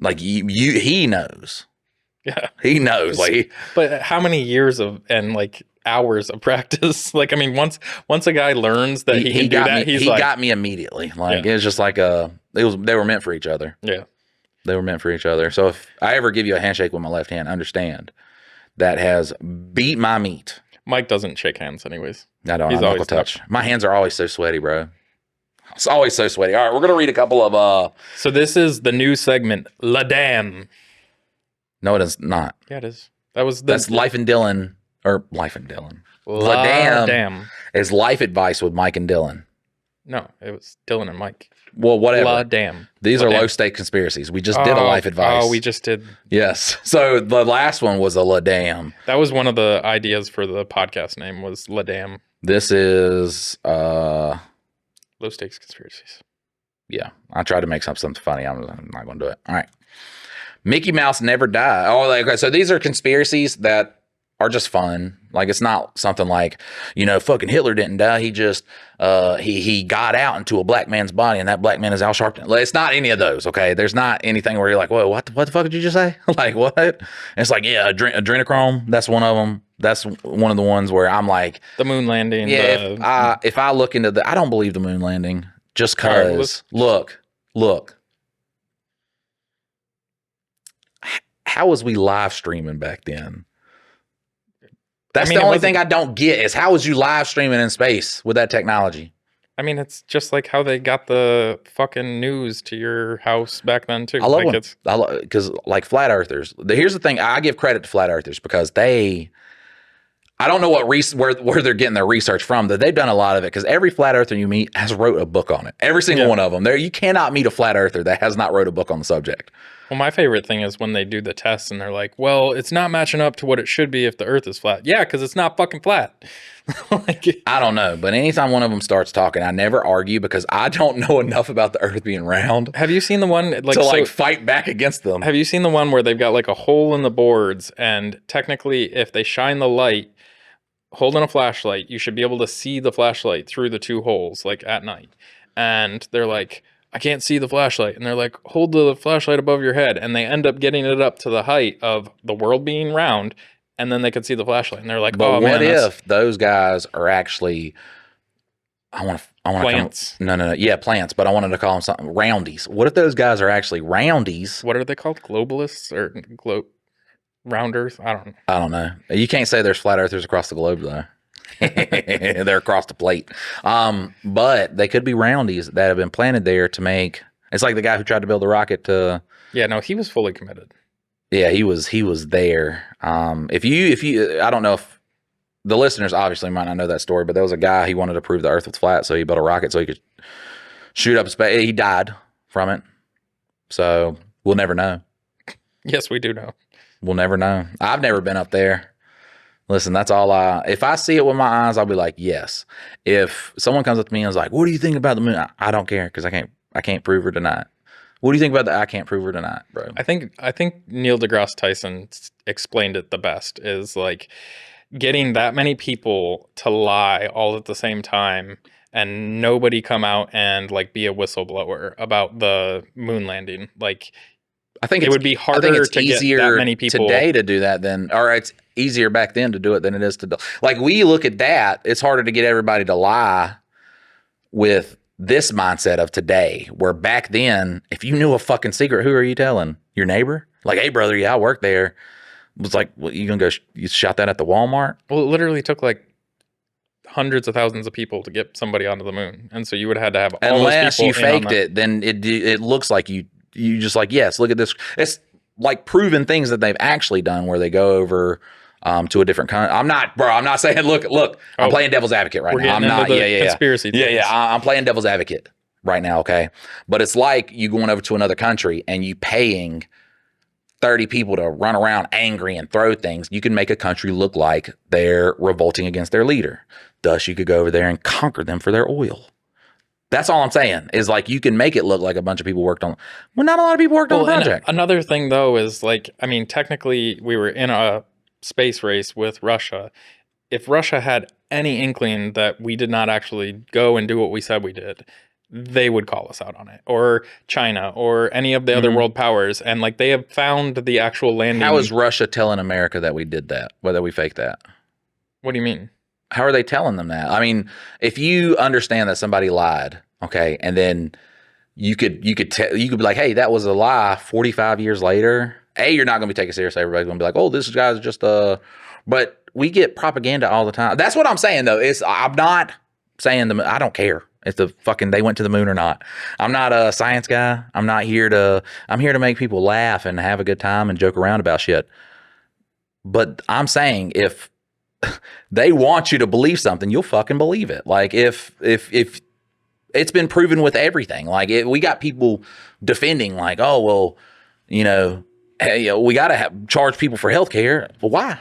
like, he knows. Yeah. He knows. Like, but how many years and like, hours of practice? Like, I mean, once a guy learns that he can do that, he got me immediately. Like, it was just like they were meant for each other. Yeah. They were meant for each other. So if I ever give you a handshake with my left hand, understand that has beat my meat. Mike doesn't shake hands anyways. I don't. He's always touch. My hands are always so sweaty, bro. It's always so sweaty. All right, we're going to read a couple of... So this is the new segment, La Dame. No, it is not. Yeah, it is. That's Life and Dylan, or Life and Dylan. La Dame is life advice with Mike and Dylan. No, it was Dylan and Mike. Well, whatever. La Dame. These are low-stake conspiracies. We just did a life advice. Oh, we just did. Yes. So the last one was a La Dame. That was one of the ideas for the podcast name was La Dame. This is... Low-stakes conspiracies. Yeah. I tried to make something funny. I'm not going to do it. All right. Mickey Mouse never died. Oh, okay. So these are conspiracies that are just fun. Like, it's not something like, fucking Hitler didn't die. He just he got out into a black man's body, and that black man is Al Sharpton. Like, it's not any of those. Okay, there's not anything where you're like, whoa, what the fuck did you just say? Like, what? And it's like, yeah, adrenochrome. That's one of them. That's one of the ones where I'm like, the moon landing. Yeah, if I look into I don't believe the moon landing, just because. Look. How was we live streaming back then? That's the only thing I don't get is how was you live streaming in space with that technology? I mean, it's just like how they got the fucking news to your house back then too. I love because like flat earthers. Here's the thing: I give credit to flat earthers because I don't know where they're getting their research from. That they've done a lot of it because every flat earther you meet has wrote a book on it. Every single one of them. You cannot meet a flat earther that has not wrote a book on the subject. Well, my favorite thing is when they do the tests and they're like, well, it's not matching up to what it should be if the earth is flat. Yeah, because it's not fucking flat. I don't know. But anytime one of them starts talking, I never argue because I don't know enough about the earth being round. Have you seen the one to fight back against them? Have you seen the one where they've got like a hole in the boards and technically if they shine the light, holding a flashlight, you should be able to see the flashlight through the two holes like at night. And they're like, I can't see the flashlight. And they're like, hold the flashlight above your head. And they end up getting it up to the height of the world being round. And then they could see the flashlight. And they're like, but what if those guys are actually, I want to plants. No. Yeah, plants. But I wanted to call them something roundies. What if those guys are actually roundies? What are they called? Globalists or rounders? I don't know. You can't say there's flat earthers across the globe though. They're across the plate. But they could be roundies that have been planted there to make. It's like the guy who tried to build the rocket to. Yeah, no, he was fully committed. Yeah, he was there. If you, I don't know if the listeners obviously might not know that story, but there was a guy, he wanted to prove the earth was flat, so he built a rocket so he could shoot up space. He died from it. So we'll never know. Yes, we do know. We'll never know. I've never been up there. Listen, that's all if I see it with my eyes, I'll be like, yes. If someone comes up to me and is like, what do you think about the moon? I don't care because I can't prove or deny it. What do you think about that? I can't prove or deny it, bro. I think Neil deGrasse Tyson explained it the best is like getting that many people to lie all at the same time and nobody come out and like be a whistleblower about the moon landing. Like, I think it would be harder to get that many people today to do that or it's easier back then to do it than it is today. Like we look at that, it's harder to get everybody to lie with this mindset of today, where back then, if you knew a fucking secret, who are you telling? Your neighbor? Like, hey brother, yeah, I work there. It was like, well, you gonna go, you shot that at the Walmart? Well, it literally took like hundreds of thousands of people to get somebody onto the moon. And so you would have had to have all unless those people you faked it, then it looks like you just like, yes, look at this. It's like proven things that they've actually done where they go over to a different country. I'm not saying, look, I'm playing devil's advocate right now. I'm not, conspiracy theories. I'm playing devil's advocate right now, okay? But it's like you going over to another country and you paying 30 people to run around angry and throw things. You can make a country look like they're revolting against their leader. Thus, you could go over there and conquer them for their oil. That's all I'm saying is like you can make it look like a bunch of people worked on. Well, not a lot of people worked on the project. Another thing though is like, I mean, technically we were in a space race with Russia. If Russia had any inkling that we did not actually go and do what we said we did, they would call us out on it. Or China or any of the other world powers. And like they have found the actual landing. How is Russia telling America that we did that? Whether we faked that? What do you mean? How are they telling them that? I mean, if you understand that somebody lied, okay, and then you could be like, hey, that was a lie 45 years later. You're not going to be taken seriously. Everybody's going to be like, oh, this guy's just but we get propaganda all the time. That's what I'm saying though. I'm not saying I don't care if they went to the moon or not. I'm not a science guy. I'm here to make people laugh and have a good time and joke around about shit. But I'm saying if they want you to believe something, you'll fucking believe it. Like if it's been proven with everything, like we got people defending like, oh, well, hey, we got to charge people for healthcare. Well, why?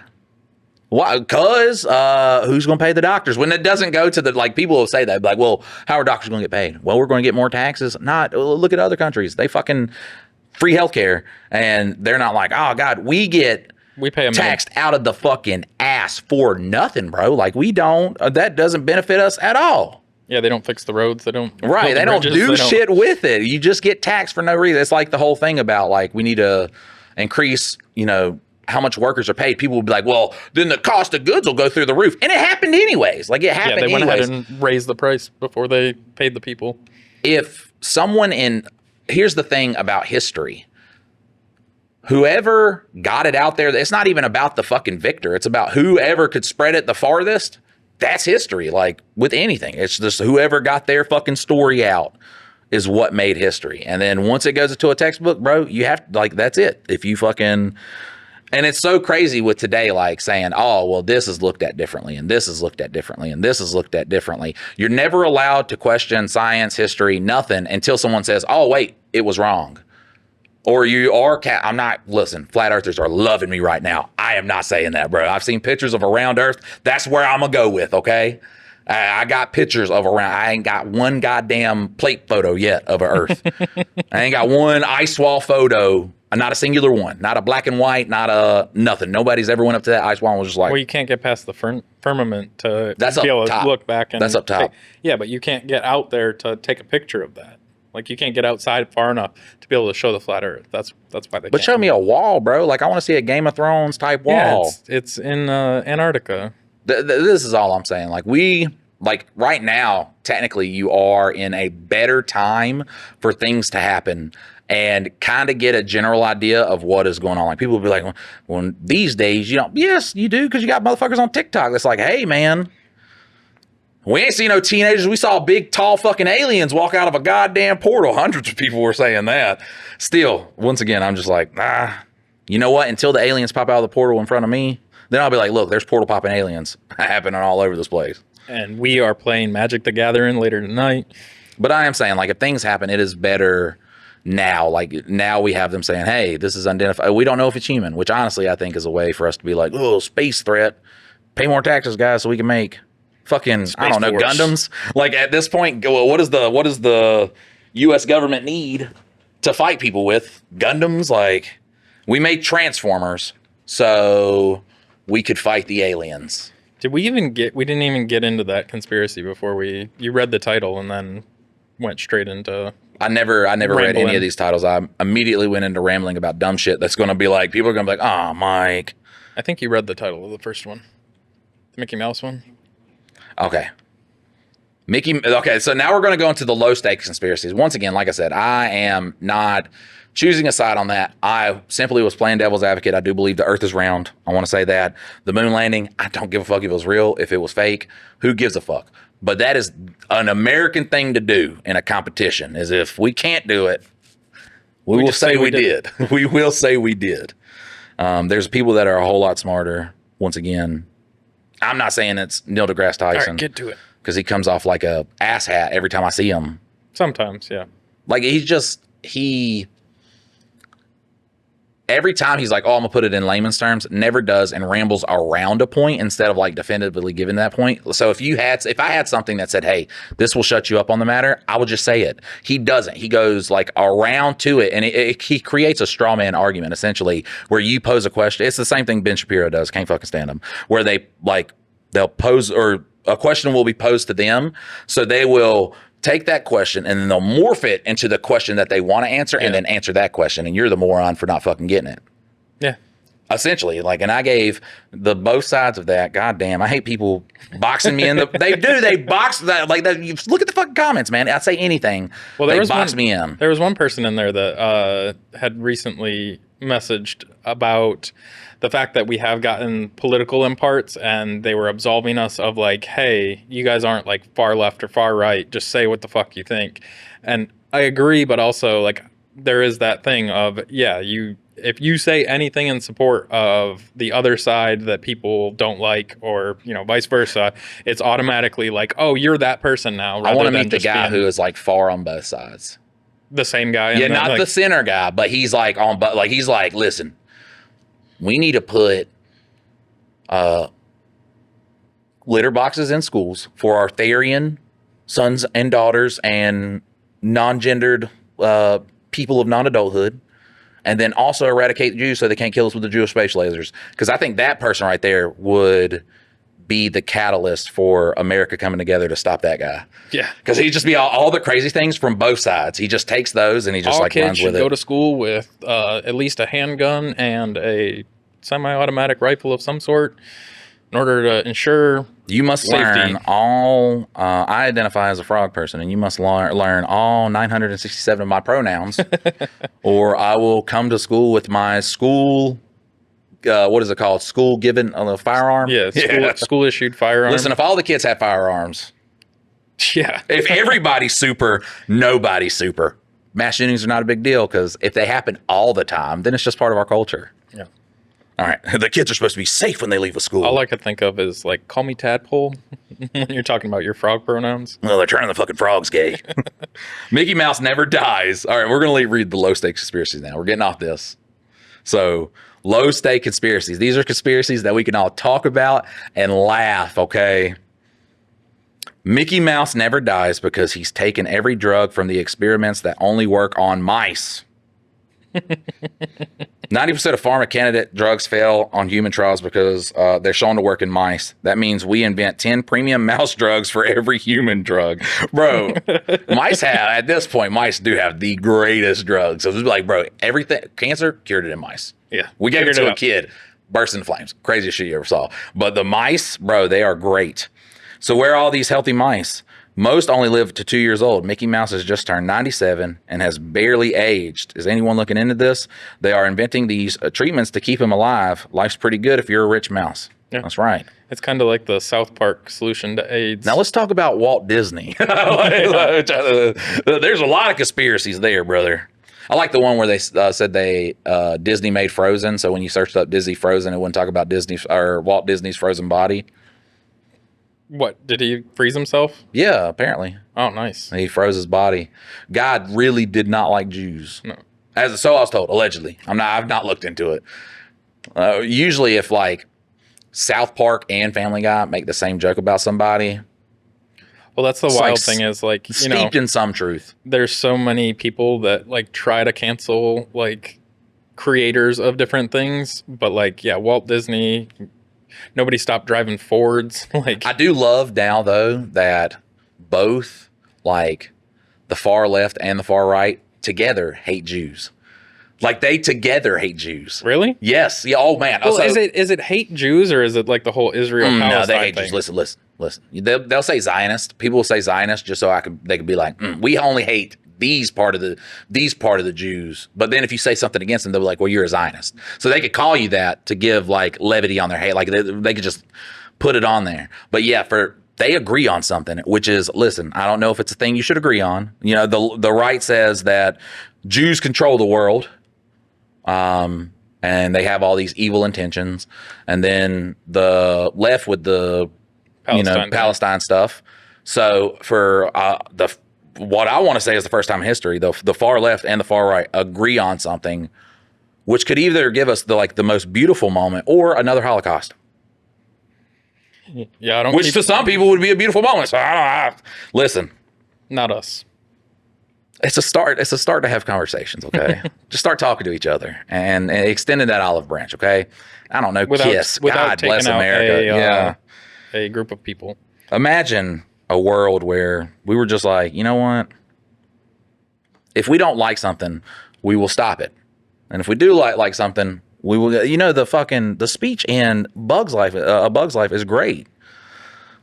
Why? Because who's going to pay the doctors? When it doesn't go to people will say that, like, well, how are doctors going to get paid? Well, we're going to get more taxes. Not, look at other countries. They fucking free healthcare. And they're not like, oh, God, we get We pay a taxed out of the fucking ass for nothing, bro. Like we don't. That doesn't benefit us at all. Yeah, they don't fix the roads. They don't. Right. They don't do shit with it. You just get taxed for no reason. It's like the whole thing about like we need to increase, how much workers are paid. People will be like, well, then the cost of goods will go through the roof. And it happened anyways. Like it happened anyways. Yeah, they went ahead and raised the price before they paid the people. If someone here's the thing about history. Whoever got it out there, it's not even about the fucking victor. It's about whoever could spread it the farthest. That's history. Like with anything, it's just whoever got their fucking story out is what made history. And then once it goes into a textbook, bro, you have like, that's it. If you fucking, and it's so crazy with today, like saying, oh, well, this is looked at differently and this is looked at differently and this is looked at differently. You're never allowed to question science, history, nothing until someone says, oh, wait, it was wrong. Or you are, listen, flat earthers are loving me right now. I am not saying that, bro. I've seen pictures of a round earth. That's where I'm going to go with, okay? I got pictures of I ain't got one goddamn plate photo yet of an earth. I ain't got one ice wall photo, not a singular one, not a black and white, not a nothing. Nobody's ever went up to that ice wall and was just like. Well, you can't get past the firmament to that's be able top. to look back. And that's up top. Yeah, but you can't get out there to take a picture of that. Like, you can't get outside far enough to be able to show the flat earth. That's why they But show me a wall, bro. Like, I want to see a Game of Thrones type wall. Yeah, it's in Antarctica. This is all I'm saying. Like, right now, technically, you are in a better time for things to happen and kind of get a general idea of what is going on. Like, people will be like, well, these days, yes, you do, because you got motherfuckers on TikTok that's like, hey, man. We ain't seen no teenagers. We saw big, tall fucking aliens walk out of a goddamn portal. Hundreds of people were saying that. Still, once again, I'm just like, you know what? Until the aliens pop out of the portal in front of me, then I'll be like, look, there's portal popping aliens happening all over this place. And we are playing Magic the Gathering later tonight. But I am saying, like, if things happen, it is better now. Like, now we have them saying, hey, this is unidentified. We don't know if it's human, which honestly I think is a way for us to be like, oh, space threat. Pay more taxes, guys, so we can make fucking Space I don't know Force. Gundams. Like at this point, what does the U.S. government need to fight people with? Gundams? Like we made Transformers so we could fight the aliens. We didn't even get into that conspiracy before you read the title and then went straight into. I never read any of these titles. I immediately went into rambling about dumb shit that's going to be like people are going to be like, oh, Mike. I think you read the title of the first one, the Mickey Mouse one. Okay. Okay, so now we're going to go into the low stakes conspiracies. Once again, like I said, I am not choosing a side on that. I simply was playing devil's advocate. I do believe the earth is round. I want to say that. The moon landing, I don't give a fuck if it was real, if it was fake. Who gives a fuck? But that is an American thing to do in a competition, is if we can't do it, we will say we did. We will say we did. There's people that are a whole lot smarter. Once again, I'm not saying it's Neil deGrasse Tyson. All right, get to it. Because he comes off like a asshat every time I see him. Sometimes, yeah. Like every time he's like, oh, I'm gonna put it in layman's terms, never does and rambles around a point instead of like definitively giving that point. So if I had something that said, hey, this will shut you up on the matter, I would just say it. He doesn't. He goes like around to it, and he creates a straw man argument essentially where you pose a question. It's the same thing Ben Shapiro does. Can't fucking stand him. Where they'll pose, or a question will be posed to them, so they will take that question and then they'll morph it into the question that they want to answer, and then answer that question. And you're the moron for not fucking getting it. Yeah. Essentially, like, and I gave the both sides of that. God damn, I hate people boxing me in the. They box that like that. You look at the fucking comments, man. I say anything. Well, they box me in. There was one person in there that had recently messaged about the fact that we have gotten political in parts, and they were absolving us of like, hey, you guys aren't like far left or far right. Just say what the fuck you think. And I agree, but also like there is that thing of, yeah, if you say anything in support of the other side that people don't like, or, vice versa, it's automatically like, oh, you're that person now. I want to meet the guy who is like far on both sides. The same guy. Yeah, not like, the center guy, but he's like he's like, listen, we need to put litter boxes in schools for our Therian sons and daughters and non-gendered people of non-adulthood. and then also eradicate the Jews so they can't kill us with the Jewish space lasers. Because I think that person right there would be the catalyst for America coming together to stop that guy. Yeah. Because he'd just be all the crazy things from both sides. He just takes those and he just All like kids runs should with go it. to school with at least a handgun and a semi-automatic rifle of some sort in order to ensure You must safety. learn all, I identify as a frog person, and you must learn all 967 of my pronouns, or I will come to school with my school, what is it called? School given firearm? Yeah, school issued firearm. Listen, if all the kids had firearms, yeah. if everybody's super, nobody's super. Mass shootings are not a big deal because if they happen all the time, then it's just part of our culture. Yeah. All right. The kids are supposed to be safe when they leave a school. All I could think of is like, call me tadpole when you're talking about your frog pronouns. Well, they're turning the fucking frogs gay. Mickey Mouse never dies. All right, we're going to read the low stake conspiracies now. We're getting off this. So, low stake conspiracies. These are conspiracies that we can all talk about and laugh, okay? Mickey Mouse never dies because he's taken every drug from the experiments that only work on mice. 90% of pharma candidate drugs fail on human trials because they're shown to work in mice. That means we invent 10 premium mouse drugs for every human drug. Bro, at this point, mice do have the greatest drugs. So it's like, bro, everything, cancer, cured it in mice. Yeah. We gave it Figured to it a out. kid, burst into flames. Craziest shit you ever saw. But the mice, bro, they are great. So where are all these healthy mice? Most only live to 2 years old. Mickey Mouse has just turned 97 and has barely aged. Is anyone looking into this? They are inventing these treatments to keep him alive. Life's pretty good if you're a rich mouse. Yeah. That's right. It's kind of like the South Park solution to AIDS. Now let's talk about Walt Disney. There's a lot of conspiracies there, brother. I like the one where they said Disney made Frozen. So when you searched up Disney Frozen, it wouldn't talk about Disney or Walt Disney's frozen body. What, did he freeze himself? Yeah, apparently. Oh, nice. He froze his body. God really did not like Jews. No. So I was told, allegedly. I've not looked into it. Usually if like South Park and Family Guy make the same joke about somebody, Well, that's the It's wild like thing is like, you know, steeped in some truth. there's so many people that like try to cancel like creators of different things, but like, yeah, Walt Disney, nobody stopped driving Fords. Like, I do love now though that both like the far left and the far right together hate Jews. Like they together hate Jews. really? Yes. Yeah. Oh man. Well, So- is it hate Jews or is it like the whole Israel no, Palestine they hate thing? Jews. Listen. They'll say Zionist. People will say Zionist just so they could be like, we only hate these part of the Jews. But then if you say something against them, they'll be like, well, you're a Zionist. So they could call you that to give like levity on their hate. Like they could just put it on there. But yeah, they agree on something, which is, listen, I don't know if it's a thing you should agree on. You know, the right says that Jews control the world. And they have all these evil intentions. And then the left with the Palestine stuff. So for what I want to say is the first time in history, the far left and the far right agree on something, which could either give us the most beautiful moment or another Holocaust. Yeah, I don't. Which to some people would be a beautiful moment. So listen, not us. it's a start. It's a start to have conversations. Okay, just start talking to each other and extending that olive branch. Okay, I don't know. Kiss. God bless taking out America. a group of people. Imagine a world where we were just like, you know what? If we don't like something, we will stop it. And if we do like something, we will, the speech in Bug's Life, A Bug's Life is great.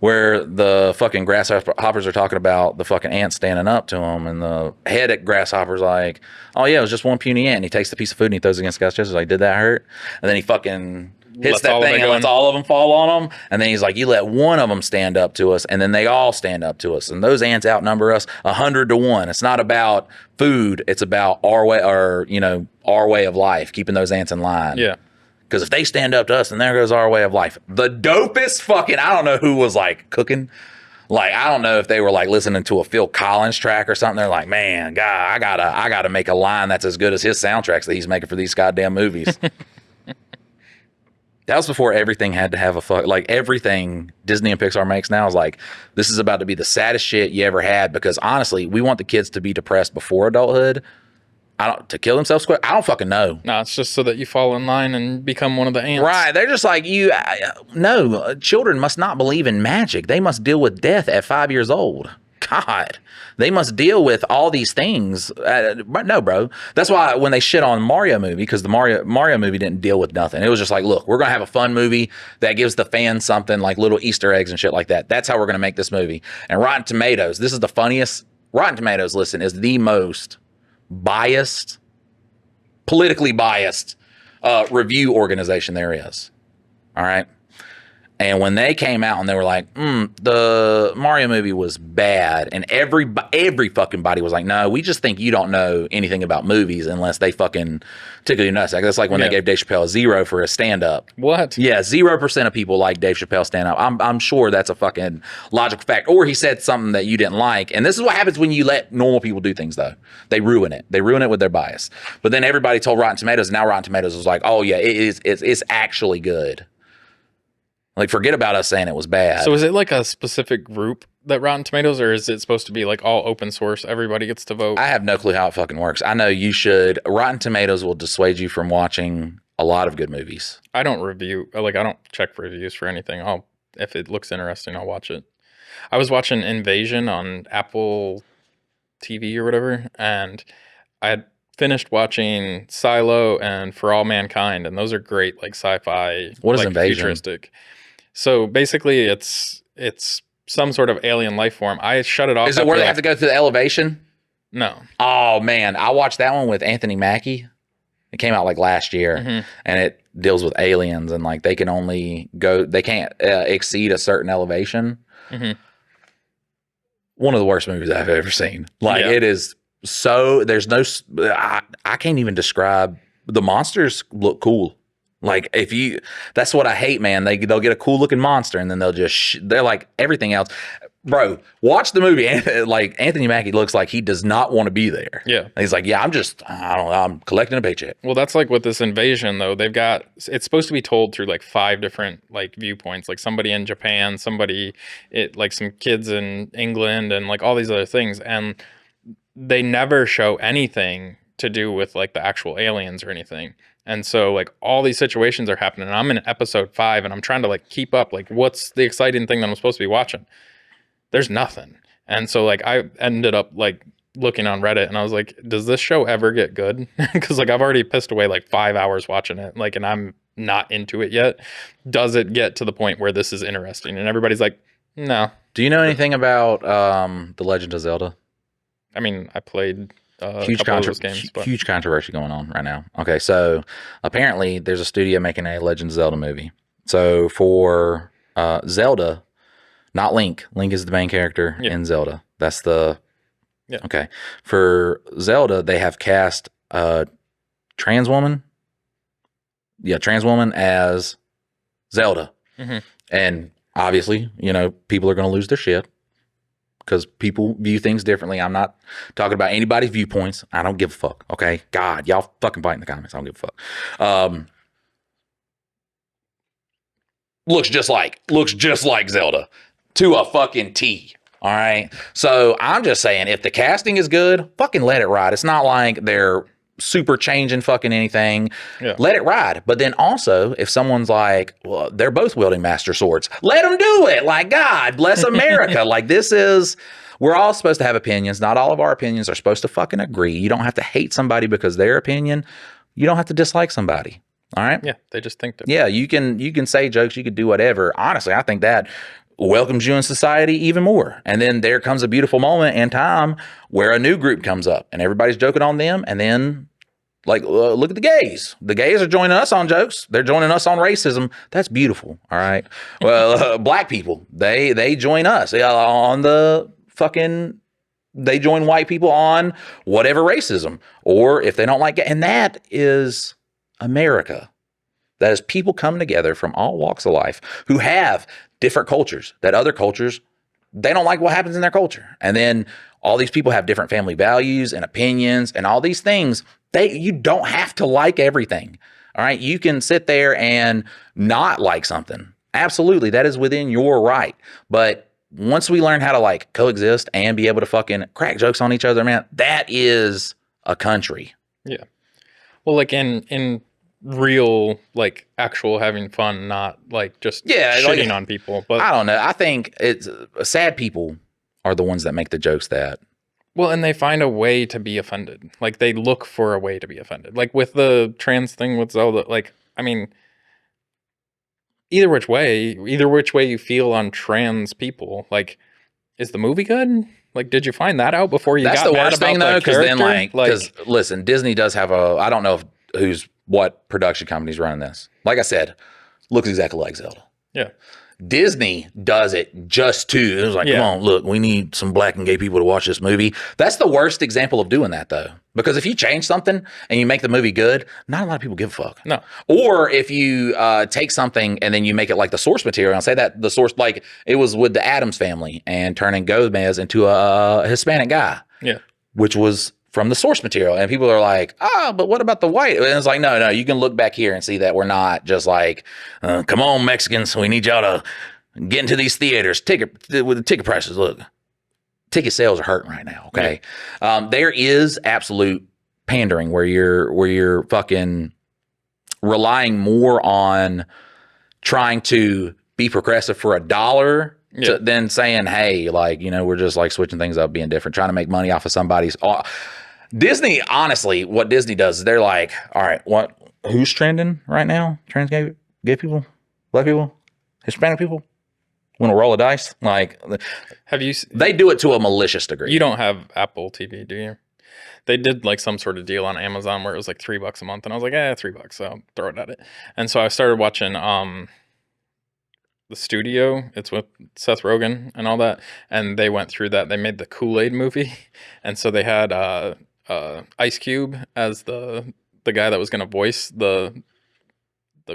Where the fucking grasshoppers are talking about the fucking ant standing up to them, and the head at grasshopper's like, oh yeah, it was just one puny ant. And he takes the piece of food and he throws it against the guy's chest. He's like, did that hurt? And then he fucking hits that thing and lets all of them fall on him. And then he's like, you let one of them stand up to us, and then they all stand up to us. And those ants outnumber us 100 to 1. It's not about food. It's about our way, our way of life, keeping those ants in line. Yeah. Because if they stand up to us, then there goes our way of life. The dopest fucking, I don't know who was like cooking. Like, I don't know if they were like listening to a Phil Collins track or something. They're like, man, God, I gotta make a line that's as good as his soundtracks that he's making for these goddamn movies. That was before everything had to have everything Disney and Pixar makes now is like, this is about to be the saddest shit you ever had, because honestly, we want the kids to be depressed before adulthood To kill themselves quick? I don't fucking know. No, it's just so that you fall in line and become one of the ants. Right. They're just like, no, children must not believe in magic. They must deal with death at 5 years old. God, they must deal with all these things. No, bro. That's why when they shit on Mario movie, because the Mario movie didn't deal with nothing. It was just like, look, we're going to have a fun movie that gives the fans something, like little Easter eggs and shit like that. That's how we're going to make this movie. And Rotten Tomatoes, this is the funniest. Rotten Tomatoes, listen, is the most biased, politically biased review organization there is. All right. And when they came out and they were like, the Mario movie was bad, and every fucking body was like, no, we just think you don't know anything about movies unless they fucking tickle your nuts. Like, that's like when they gave Dave Chappelle a 0 for a stand-up. What? Yeah, 0% of people like Dave Chappelle stand-up. I'm sure that's a fucking logical fact. Or he said something that you didn't like. And this is what happens when you let normal people do things, though. They ruin it. They ruin it with their bias. But then everybody told Rotten Tomatoes, and now Rotten Tomatoes was like, oh, yeah, it's actually good. Like, forget about us saying it was bad. So is it like a specific group that Rotten Tomatoes, or is it supposed to be like all open source? Everybody gets to vote? I have no clue how it fucking works. I know you should. Rotten Tomatoes will dissuade you from watching a lot of good movies. I don't review, like, I don't check reviews for anything. If it looks interesting, I'll watch it. I was watching Invasion on Apple TV or whatever, and I had finished watching Silo and For All Mankind, and those are great, like, sci-fi. What is like, Invasion? Futuristic. So basically, it's some sort of alien life form. I shut it off. Is it where they have to go through the elevation? No. Oh, man. I watched that one with Anthony Mackie. It came out like last year, and it deals with aliens, and like they can't exceed a certain elevation. One of the worst movies I've ever seen. Like, it is so, there's no, I can't even describe. The monsters look cool. Like, that's what I hate, man. They'll get a cool looking monster, and then they'll they're like everything else. Bro, watch the movie. Like, Anthony Mackie looks like he does not want to be there. Yeah. He's like, yeah, I don't know, I'm collecting a paycheck. Well, that's like with this invasion, though. It's supposed to be told through like 5 different like viewpoints. Like somebody in Japan, like some kids in England, and like all these other things. And they never show anything to do with like the actual aliens or anything. And so like all these situations are happening, and I'm in episode 5, and I'm trying to like keep up. Like, what's the exciting thing that I'm supposed to be watching? There's nothing. And so like I ended up like looking on Reddit, and I was like, does this show ever get good? Because like I've already pissed away like 5 hours watching it, like, and I'm not into it yet. Does it get to the point where this is interesting? And everybody's like, no. Do you know anything about The Legend of Zelda? I mean, I played huge controversy going on right now. Okay, so apparently there's a studio making a Legend of Zelda movie. So for Zelda, not Link. Link is the main character in Zelda. That's the okay. For Zelda, they have cast a trans woman. Yeah, trans woman as Zelda, and obviously, people are going to lose their shit. Because people view things differently. I'm not talking about anybody's viewpoints. I don't give a fuck. Okay, God, y'all fucking fight in the comments. I don't give a fuck. Looks just like Zelda to a fucking T. All right. So I'm just saying, if the casting is good, fucking let it ride. It's not like they're super changing fucking anything. Let it ride. But then also, if someone's like, well, they're both wielding master swords, let them do it. Like, God bless America. Like, we're all supposed to have opinions. Not all of our opinions are supposed to fucking agree. You don't have to hate somebody because their opinion. You don't have to dislike somebody. All right. Yeah. They just think that. Yeah. You can say jokes. You could do whatever. Honestly, I think that welcomes you in society even more. And then there comes a beautiful moment in time where a new group comes up and everybody's joking on them. And then, like, look at the gays. The gays are joining us on jokes. They're joining us on racism. That's beautiful. All right. Well, black people, they join us on the fucking, they join white people on whatever racism, or if they don't like it. And that is America. That is people coming together from all walks of life who have different cultures, that other cultures, they don't like what happens in their culture. And then all these people have different family values and opinions and all these things. You don't have to like everything. All right. You can sit there and not like something. Absolutely. That is within your right. But once we learn how to like coexist and be able to fucking crack jokes on each other, man, that is a country. Yeah. Well, like in real, like actual having fun, not like just Yeah, shitting like, on people. But I don't know. I think it's sad people are the ones that make the jokes that. well, and they find a way to be offended. Like they look for a way to be offended. Like with the trans thing with Zelda, like I mean, either which way you feel on trans people, like is the movie good? Like did you find that out before you That's got the mad worst thing about the though, because then character? because listen, Disney does have a. I don't know if, what production company's running this. Like I said, looks exactly like Zelda. Yeah. Disney does it just to. It was like, come Yeah. on, look, we need some black and gay people to watch this movie. That's the worst example of doing that, though, because if you change something and you make the movie good, not a lot of people give a fuck. No. Or if you take something and then you make it like the source material, and say that the source, like it was with the Addams family and turning Gomez into a Hispanic guy, Yeah. which was from the source material. And people are like, but what about the white? And it's like, no, you can look back here and see that we're not just like, come on, Mexicans, we need y'all to get into these theaters. With the ticket prices, look, ticket sales are hurting right now. Okay. Yeah. There is absolute pandering where you're fucking relying more on trying to be progressive for $1 than saying, hey, like, we're just like switching things up, being different, trying to make money off of somebody's. Disney, honestly, what Disney does is they're like, all right, who's trending right now? Trans gay people, black people, Hispanic people? Want to roll a dice? Like, they do it to a malicious degree. You don't have Apple TV, do you? They did like some sort of deal on Amazon where it was like $3 a month, and I was like, $3, so I'll throw it at it. And so I started watching The Studio. It's with Seth Rogen and all that, and they went through that. They made the Kool-Aid movie, and so they had Ice Cube as the guy that was going to voice the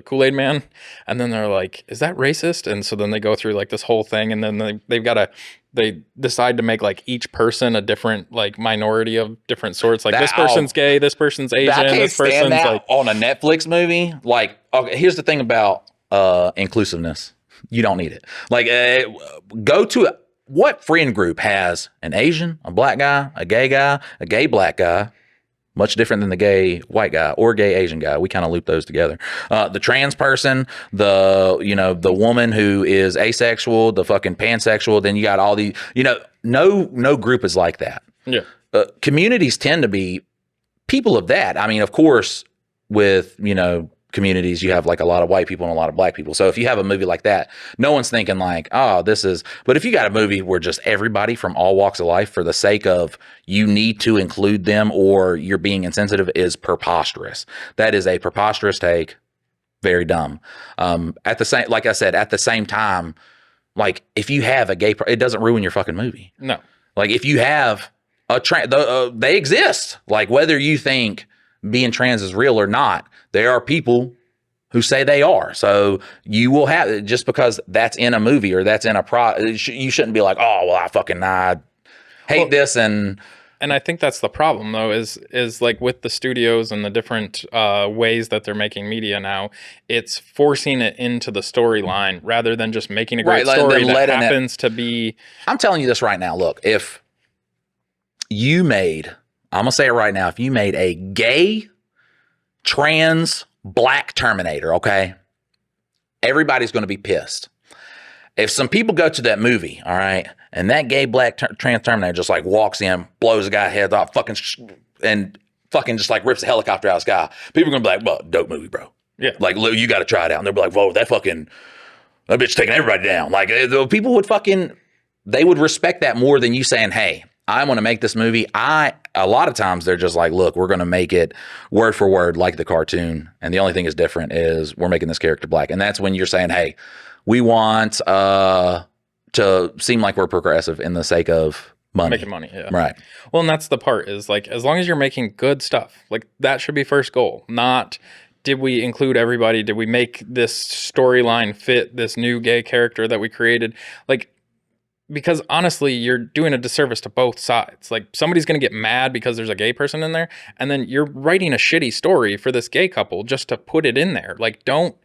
Kool-Aid man, and then they're like, is that racist? And so then they go through like this whole thing, and then they decide to make like each person a different like minority of different sorts. Like this person's gay, this person's Asian, this person's like on a Netflix movie. Like, okay, here's the thing about inclusiveness. You don't need it. Like, go to what friend group has an Asian, a black guy, a gay black guy, much different than the gay white guy or gay Asian guy. We kind of loop those together. The trans person, the woman who is asexual, the fucking pansexual. Then you got all the, no group is like that. Yeah. Communities tend to be people of that. I mean, of course, with, communities, you have like a lot of white people and a lot of black people. So if you have a movie like that, no one's thinking like, but if you got a movie where just everybody from all walks of life, for the sake of you need to include them or you're being insensitive, is preposterous. That is a preposterous take. Very dumb. At the same time, like if you have a gay, it doesn't ruin your fucking movie. No. Like if you have they exist. Like whether you think being trans is real or not, there are people who say they are. So you will have, just because that's in a movie or that's in you shouldn't be like, oh, well, I hate this. And I think that's the problem though, is like with the studios and the different ways that they're making media now, it's forcing it into the storyline rather than just making a great story that happens to be. I'm telling you this right now. Look, if you made, I'm going to say it right now, if you made a gay, trans, black Terminator, okay, everybody's going to be pissed. If some people go to that movie, all right, and that gay, black, trans Terminator just like walks in, blows a guy's head off, and just like rips a helicopter out of the sky, people are going to be like, well, dope movie, bro. Yeah. Like, you got to try it out. And they'll be like, whoa, that bitch taking everybody down. Like, people would they would respect that more than you saying, hey, I want to make this movie. A lot of times they're just like, look, we're going to make it word for word like the cartoon. And the only thing is different is we're making this character black. And that's when you're saying, hey, we want to seem like we're progressive in the sake of money. Making money, yeah. Right. Well, and that's the part is like, as long as you're making good stuff, like that should be first goal. Not, did we include everybody? Did we make this storyline fit this new gay character that we created? Like, because honestly, you're doing a disservice to both sides. Like somebody's going to get mad because there's a gay person in there, and then you're writing a shitty story for this gay couple just to put it in there. Like don't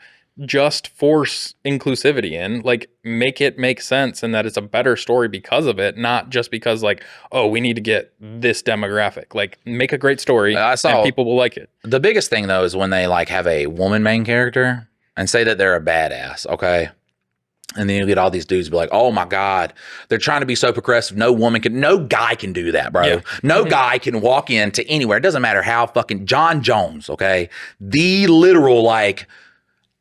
just force inclusivity in. Like, make it make sense and that it's a better story because of it, not just because, like, oh, we need to get this demographic. Like, make a great story I saw and people will like it. the biggest thing though is when they like have a woman main character and say that they're a badass, okay? And then you get all these dudes be like, oh my God, they're trying to be so progressive. No guy can do that, bro. Yeah. No guy can walk into anywhere. It doesn't matter how fucking John Jones, okay? The literal like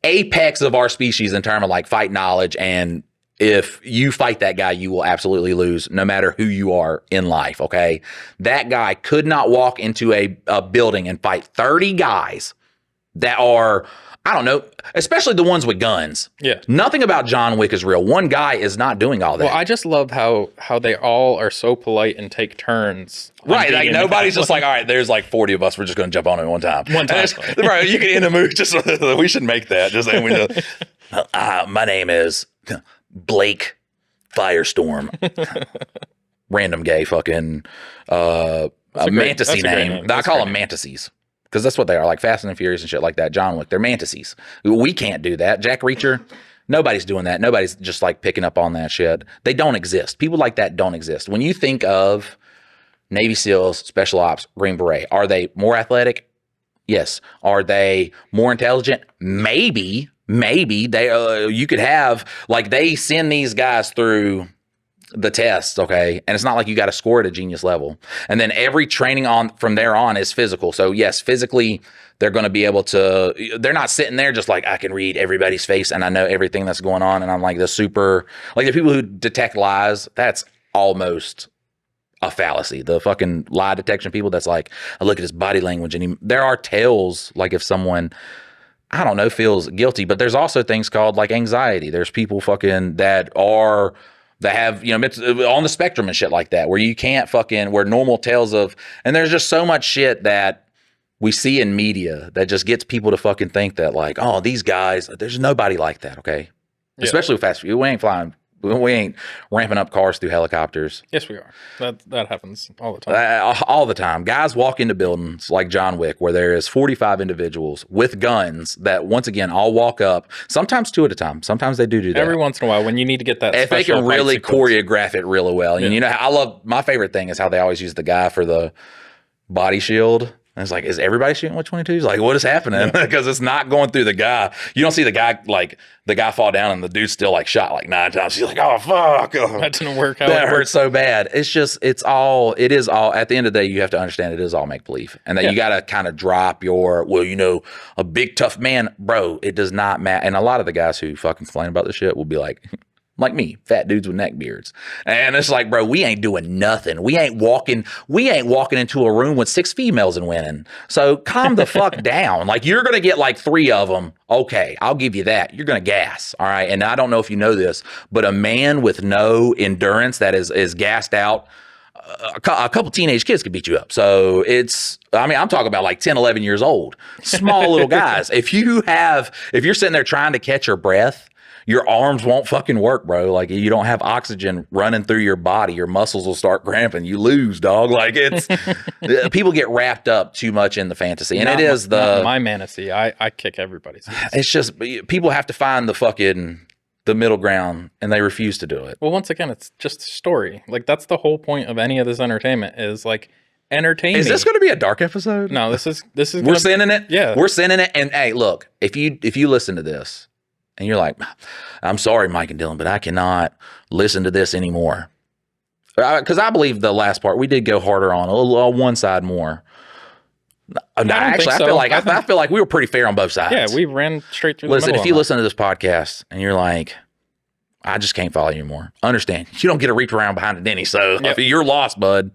apex of our species in terms of like fight knowledge. And if you fight that guy, you will absolutely lose no matter who you are in life, okay? That guy could not walk into a building and fight 30 guys that are, I don't know, especially the ones with guns. Yeah. Nothing about John Wick is real. One guy is not doing all that. Well, I just love how they all are so polite and take turns. Right, like nobody's just like, all right, there's like 40 of us. We're just going to jump on it one time. Bro, you can end a movie. Just we should make that. Just we know. My name is Blake Firestorm. Random gay fucking mantisy name. I call them mantises. Because that's what they are, like Fast and Furious and shit like that. John Wick, they're mantises. We can't do that. Jack Reacher, nobody's doing that. Nobody's just like picking up on that shit. They don't exist. People like that don't exist. When you think of Navy SEALs, Special Ops, Green Beret, are they more athletic? Yes. Are they more intelligent? Maybe. They you could have, like, they send these guys through the tests, okay, and it's not like you got to score at a genius level, and then every training on from there on is physical. So yes, physically they're going to be able to, they're not sitting there just like, I can read everybody's face and I know everything that's going on and I'm like the super, like the people who detect lies, that's almost a fallacy. The fucking lie detection people, that's like, I look at his body language and there are tells, like if someone, I don't know, feels guilty, but there's also things called like anxiety. There's people fucking that have, you know, on the spectrum and shit like that, where you can't fucking, where normal tales of, and there's just so much shit that we see in media that just gets people to fucking think that like, oh, these guys, there's nobody like that, okay? Yeah. Especially with fast food. We ain't flying, we ain't ramping up cars through helicopters. Yes, we are. That happens all the time. All the time. Guys walk into buildings like John Wick where there is 45 individuals with guns that, once again, all walk up, sometimes two at a time. Sometimes they do that. Every once in a while when you need to get that if they can really choreograph it really well. Yeah. And you know, I love, my favorite thing is how they always use the guy for the body shield. And it's like, is everybody shooting with 22s? Like, what is happening? Because it's not going through the guy. You don't see the guy, like, the guy fall down and the dude's still, like, shot, like, 9 times. He's like, oh, fuck. That didn't work out. That hurt so bad. It's just, it is all, at the end of the day, you have to understand it is all make-believe. And that you got to kind of drop your, well, you know, a big, tough man. Bro, it does not matter. And a lot of the guys who fucking complain about this shit will be like me, fat dudes with neck beards. And it's like, bro, we ain't doing nothing. We ain't walking into a room with 6 females and winning. So calm the fuck down. Like, you're going to get like 3 of them. Okay, I'll give you that. You're going to gas. All right. And I don't know if you know this, but a man with no endurance that is gassed out, a couple teenage kids could beat you up. So it's, I mean, I'm talking about like 10, 11 years old, small little guys. If you're sitting there trying to catch your breath, your arms won't fucking work, bro. Like, you don't have oxygen running through your body. Your muscles will start cramping. You lose, dog. Like, it's people get wrapped up too much in the fantasy, and my fantasy. I kick everybody's ass. It's just people have to find the middle ground, and they refuse to do it. Well, once again, it's just a story. Like, that's the whole point of any of this entertainment is like entertaining. Is this going to be a dark episode? No, this is. We're sending it. Yeah, we're sending it. And hey, look, if you listen to this, and you're like, I'm sorry, Mike and Dylan, but I cannot listen to this anymore. Because I believe the last part, we did go harder on a little on one side more. No, actually, I feel like we were pretty fair on both sides. Yeah, we ran straight through the middle. If you listen to this podcast and you're like, I just can't follow you anymore. Understand. You don't get to reach around behind a Denny, so you're lost, bud.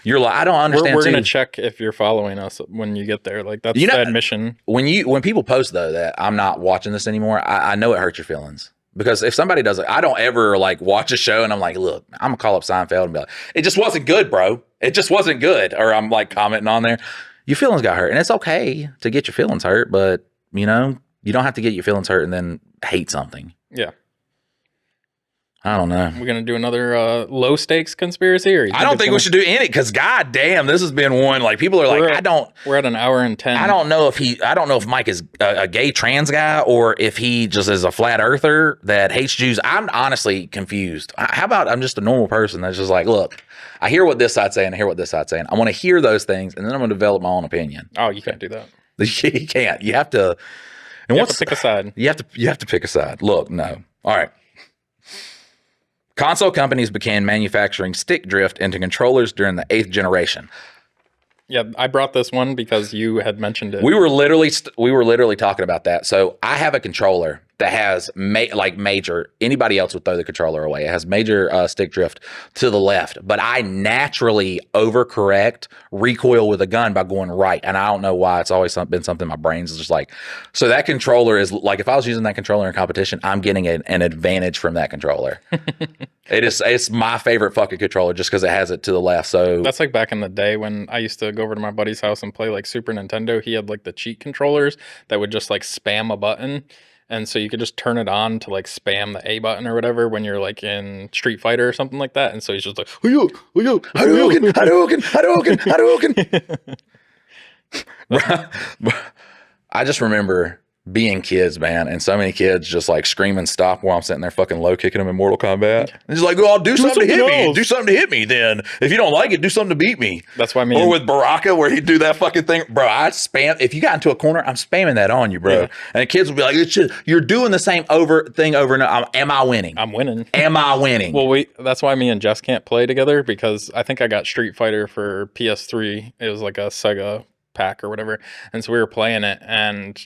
You're like, I don't understand. We're gonna check if you're following us when you get there. Like, that's the admission. When people post though that I'm not watching this anymore, I know it hurts your feelings, because if somebody does it, I don't ever like watch a show and I'm like, look, I'm gonna call up Seinfeld and be like, it just wasn't good, bro. It just wasn't good. Or I'm like commenting on there. Your feelings got hurt, and it's okay to get your feelings hurt, but you know, you don't have to get your feelings hurt and then hate something. Yeah. I don't know. We're gonna do another low stakes conspiracy, or you I don't think we gonna... should do any because god damn, this has been one like people are like, We're at an hour and 10. I don't know if Mike is a gay trans guy or if he just is a flat earther that hates Jews. I'm honestly confused. How about I'm just a normal person that's just like, look, I hear what this side's saying, I hear what this side's saying. I want to hear those things, and then I'm going to develop my own opinion. Oh, you can't do that. You can't. You have to. And you have to pick a side. You have to pick a side. Look, no. All right. Console companies began manufacturing stick drift into controllers during the 8th generation. Yeah, I brought this one because you had mentioned it. We were literally talking about that. So I have a controller that has major. Anybody else would throw the controller away. It has major stick drift to the left, but I naturally overcorrect recoil with a gun by going right, and I don't know why. It's always been something my brain's just like. So that controller is like, if I was using that controller in competition, I'm getting an advantage from that controller. It's my favorite fucking controller just because it has it to the left. So that's like back in the day when I used to go over to my buddy's house and play like Super Nintendo. He had like the cheat controllers that would just like spam a button. And so you could just turn it on to like spam the A button or whatever when you're like in Street Fighter or something like that. And so he's just like, Hadouken, Hadouken. I just remember being kids, man, and so many kids just like screaming stop while I'm sitting there fucking low kicking them in Mortal Kombat. And he's like, "Oh, do something to hit me. Do something to hit me. Then if you don't like it, do something to beat me." That's why I mean. Or with Baraka, where he'd do that fucking thing, bro. I spam. If you got into a corner, I'm spamming that on you, bro. Yeah. And the kids will be like, "You're doing the same thing over and over. Am I winning? I'm winning. Am I winning?" Well, that's why me and Jess can't play together, because I think I got Street Fighter for PS3. It was like a Sega pack or whatever, and so we were playing it, and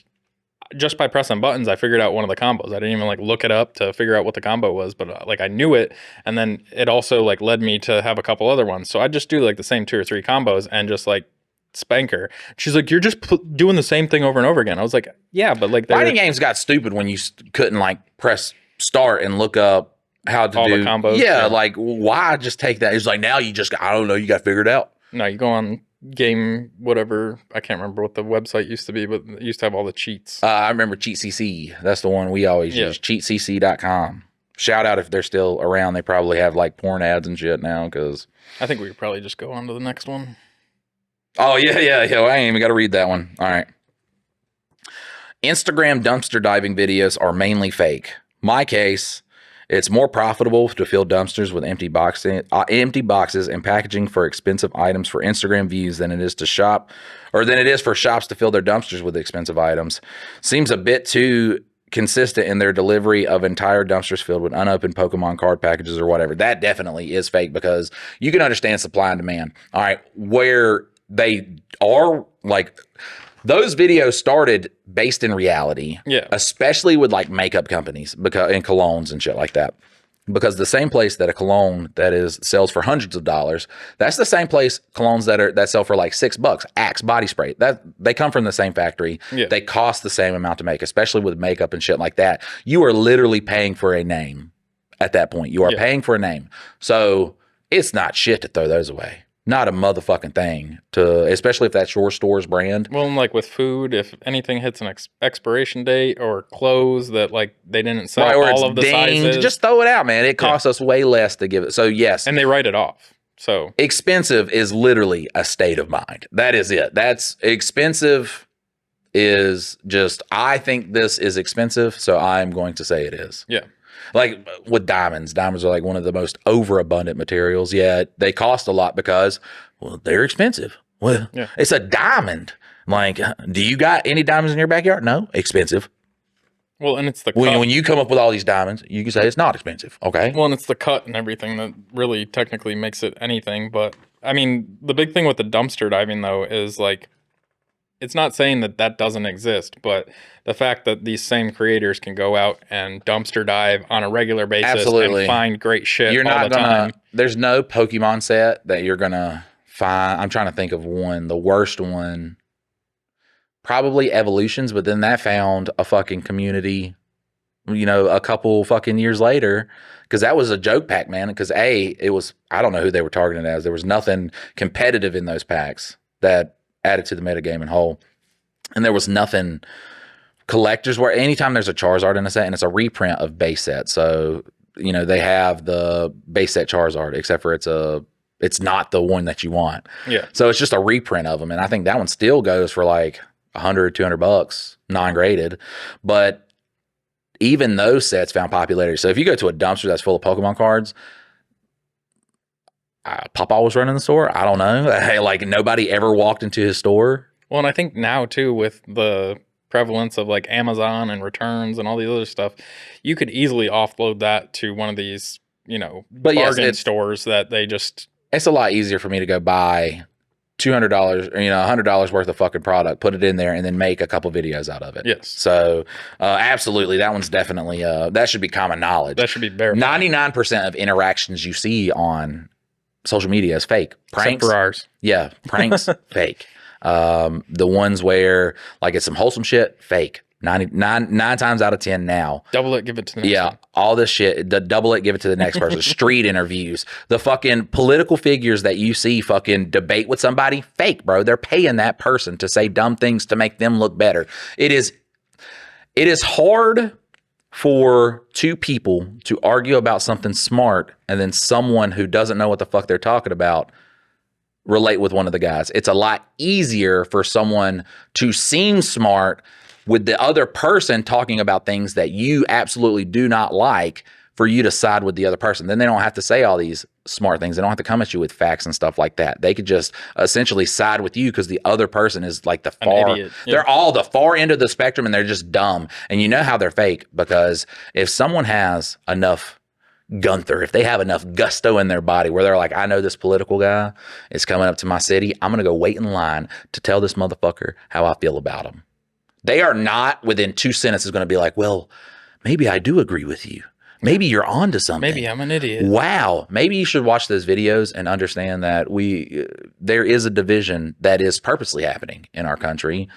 just by pressing buttons, I figured out one of the combos. I didn't even like look it up to figure out what the combo was, but like I knew it. And then it also like led me to have a couple other ones. So I just do like the same 2 or 3 combos and just like spank her. She's like, "You're just doing the same thing over and over again." I was like, "Yeah, but like fighting games got stupid when you couldn't like press start and look up how to do the combos. Yeah, like why just take that? It's like now you just I don't know, you got to figure it out. No, you go on game whatever, I can't remember what the website used to be, but it used to have all the cheats. I remember CC. That's the one we always use, cheatcc.com. Shout out if they're still around. They probably have like porn ads and shit now, because I think we could probably just go on to the next one. Oh yeah, well, I ain't even got to read that one. All right. Instagram dumpster diving videos are mainly fake. My case, it's more profitable to fill dumpsters with empty boxes and packaging for expensive items for Instagram views than it is for shops to fill their dumpsters with expensive items. Seems a bit too consistent in their delivery of entire dumpsters filled with unopened Pokemon card packages or whatever. That definitely is fake, because you can understand supply and demand. All right, where they are like. Those videos started based in reality, especially with like makeup companies and colognes and shit like that. Because the same place that a cologne that sells for hundreds of dollars, that's the same place colognes that sell for like $6. Axe body spray, that they come from the same factory. Yeah. They cost the same amount to make, especially with makeup and shit like that. You are literally paying for a name at that point. You are paying for a name, so it's not shit to throw those away. Not a motherfucking thing, especially if that's your store's brand. Well, and like with food, if anything hits an expiration date, or clothes that like they didn't sell all of the sizes, just throw it out, man. It costs us way less to give it. So yes, and they write it off. So expensive is literally a state of mind. That is it. That's expensive. Is just, I think this is expensive, so I'm going to say it is. Yeah. Like with diamonds are like one of the most overabundant materials, yet they cost a lot because, well, they're expensive. Well, It's a diamond. Like, do you got any diamonds in your backyard? No, expensive. Well, and it's the cut. When you come up with all these diamonds, you can say it's not expensive, okay? Well, and it's the cut and everything that really technically makes it anything. But I mean, the big thing with the dumpster diving though is like, it's not saying that doesn't exist, but the fact that these same creators can go out and dumpster dive on a regular basis and find great shit all the time. There's no Pokemon set that you're going to find. I'm trying to think of one. The worst one, probably Evolutions, but then that found a fucking community, a couple fucking years later, because that was a joke pack, man. Because it was, I don't know who they were targeting as. There was nothing competitive in those packs that added to the metagame and whole. And there was nothing collectors where anytime there's a Charizard in a set and it's a reprint of base set. So they have the base set Charizard, except for it's not the one that you want. Yeah. So it's just a reprint of them. And I think that one still goes for like $100-$200 non-graded. But even those sets found popularity. So if you go to a dumpster that's full of Pokemon cards, Papa was running the store. I don't know. Like nobody ever walked into his store. Well, and I think now too, with the prevalence of like Amazon and returns and all these other stuff, you could easily offload that to one of these, bargain stores that they just. It's a lot easier for me to go buy $200, $100 worth of fucking product, put it in there, and then make a couple videos out of it. Yes. So, absolutely, that one's definitely that should be common knowge. That should be verified. 99% of interactions you see on social media is fake. Pranks, except for ours. Yeah, pranks, fake. The ones where like it's some wholesome shit, fake. 9 times out of 10 now. Double it, give it to the next one. All this shit, the double it, give it to the next person. Street interviews, the fucking political figures that you see fucking debate with somebody, fake, bro. They're paying that person to say dumb things to make them look better. It is hard for two people to argue about something smart and then someone who doesn't know what the fuck they're talking about relate with one of the guys. It's a lot easier for someone to seem smart with the other person talking about things that you absolutely do not like for you to side with the other person. Then they don't have to say all these smart things. They don't have to come at you with facts and stuff like that. They could just essentially side with you because the other person is like the far, they're all the far end of the spectrum and they're just dumb. And you know how they're fake because if someone has enough Gunther, if they have enough gusto in their body where they're like, I know this political guy is coming up to my city, I'm going to go wait in line to tell this motherfucker how I feel about him. They are not within 2 sentences going to be like, well, maybe I do agree with you. Maybe you're onto something. Maybe I'm an idiot. Wow. Maybe you should watch those videos and understand that there is a division that is purposely happening in our country.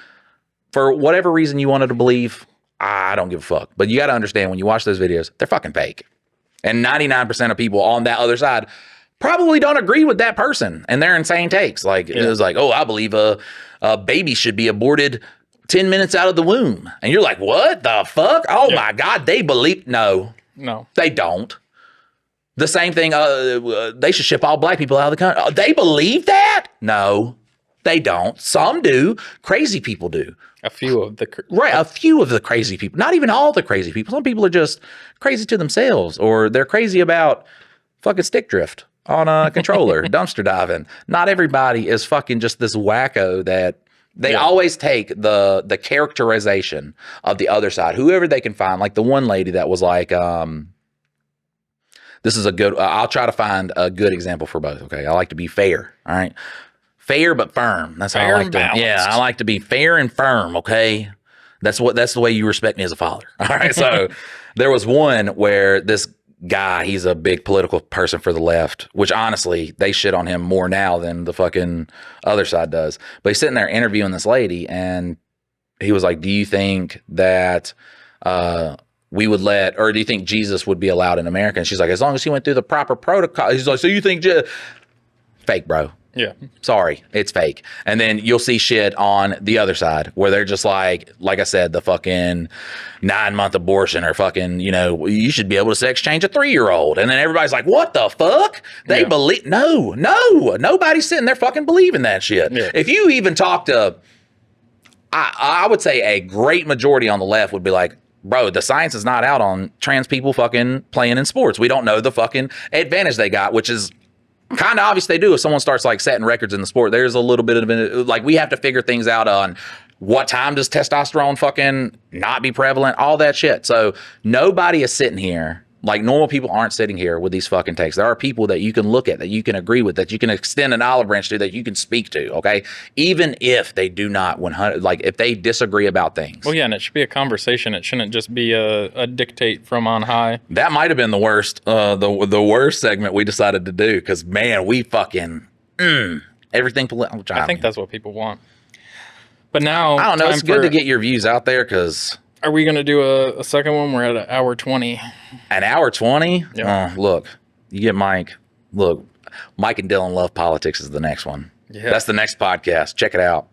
For whatever reason you wanted to believe, I don't give a fuck. But you got to understand when you watch those videos, they're fucking fake. And 99% of people on that other side probably don't agree with that person and their insane takes. Like, it was like, oh, I believe a baby should be aborted 10 minutes out of the womb. And you're like, what the fuck? Oh my God, they believe. No, they don't. The same thing. They should ship all black people out of the country. They believe that? No, they don't. Some do. Crazy people do. A few of the crazy people. Not even all the crazy people. Some people are just crazy to themselves, or they're crazy about fucking stick drift on a controller, dumpster diving. Not everybody is fucking just this wacko that they always take the characterization of the other side, whoever they can find. Like the one lady that was like, this is a good, I'll try to find a good example for both. Okay. I like to be fair. All right. Fair, but firm. That's how I like to, I like to be fair and firm. Okay. That's the way you respect me as a father. All right. So there was one where this guy, he's a big political person for the left, which honestly, they shit on him more now than the fucking other side does. But he's sitting there interviewing this lady and he was like, do you think that we would or do you think Jesus would be allowed in America? And she's like, as long as he went through the proper protocol. He's like, so you think fake, bro. Yeah. Sorry, it's fake. And then you'll see shit on the other side where they're just like I said, the fucking 9-month abortion or fucking, you should be able to sex change a 3-year-old. And then everybody's like, what the fuck? They believe, no, nobody's sitting there fucking believing that shit. Yeah. If you even talk to, I would say a great majority on the left would be like, bro, the science is not out on trans people fucking playing in sports. We don't know the fucking advantage they got, which is kind of obvious they do. If someone starts like setting records in the sport, there's a little bit of like we have to figure things out on what time does testosterone fucking not be prevalent, all that shit. So nobody is sitting here. Like normal people aren't sitting here with these fucking takes. There are people that you can look at, that you can agree with, that you can extend an olive branch to, that you can speak to, okay? Even if they do not 100, like if they disagree about things. Well, yeah, and it should be a conversation. It shouldn't just be a dictate from on high. That might have been the worst, the worst segment we decided to do because, man, we fucking, everything political. I think that's what people want. But now, I don't know, it's good to get your views out there because... Are we going to do a second one? We're at 1:20. An hour 20? Yeah. Look, you get Mike. Look, Mike and Dylan Love Politics is the next one. Yeah. That's the next podcast. Check it out.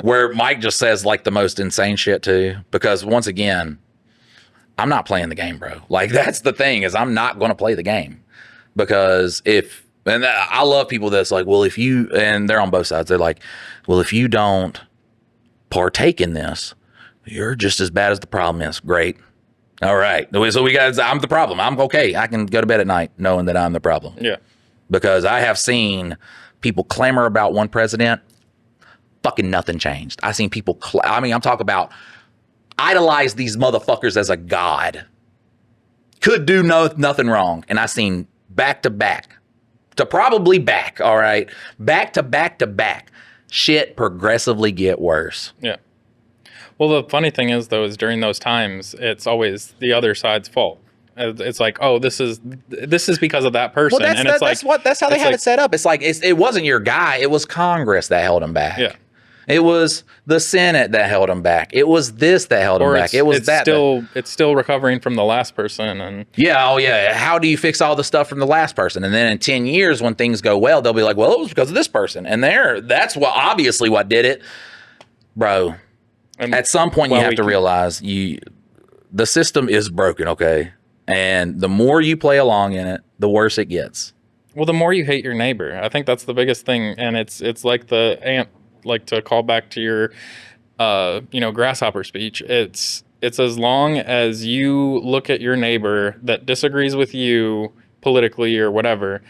Where Mike just says like the most insane shit too. Because once again, I'm not playing the game, bro. Like, that's the thing, is I'm not going to play the game. Because and I love people that's like, well, if you, and they're on both sides. They're like, well, if you don't partake in this, you're just as bad as the problem is. Great. All right. So I'm the problem. I'm okay. I can go to bed at night knowing that I'm the problem. Yeah. Because I have seen people clamor about one president. Fucking nothing changed. I've seen people, I'm talking about idolize these motherfuckers as a god. Could do nothing wrong. And I've seen back to back to probably back. All right. Back to back to back. Shit progressively get worse. Yeah. Well, the funny thing is, though, is during those times, it's always the other side's fault. It's like, oh, this is because of that person. Well, that's how they have it set up. It's like it wasn't your guy. It was Congress that held him back. Yeah. It was the Senate that held him back. It was this that held him back. It's still recovering from the last person. And yeah, oh yeah. How do you fix all the stuff from the last person? And then in 10 years, when things go well, they'll be like, well, it was because of this person. And that's obviously what did it, bro. And at some point, you have to realize the system is broken. Okay, and the more you play along in it, the worse it gets. Well, the more you hate your neighbor, I think that's the biggest thing. And it's like the ant. Like, to call back to your grasshopper speech, it's as long as you look at your neighbor that disagrees with you politically or whatever,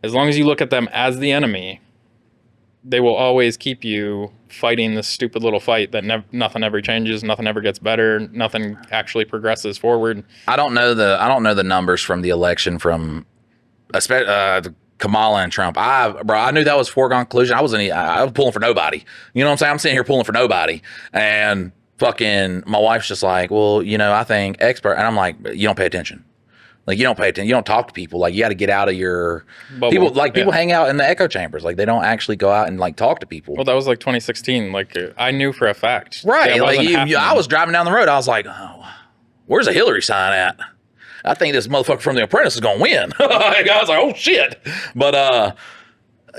as long as you look at them as the enemy, they will always keep you fighting this stupid little fight that nothing ever changes, nothing ever gets better, nothing actually progresses forward. I don't know the numbers from the election from Kamala and Trump. I knew that was foregone conclusion. I was pulling for nobody. You know what I'm saying? I'm sitting here pulling for nobody. And fucking my wife's just like, well, I think expert. And I'm like, you don't pay attention. Like, you don't pay attention. You don't talk to people. Like, you got to get out of your bubble. People hang out in the echo chambers. Like, they don't actually go out and like talk to people. Well, that was like 2016. Like, I knew for a fact. Right. Like, I was driving down the road. I was like, oh, where's the Hillary sign at? I think this motherfucker from The Apprentice is going to win. I was like, oh, shit. But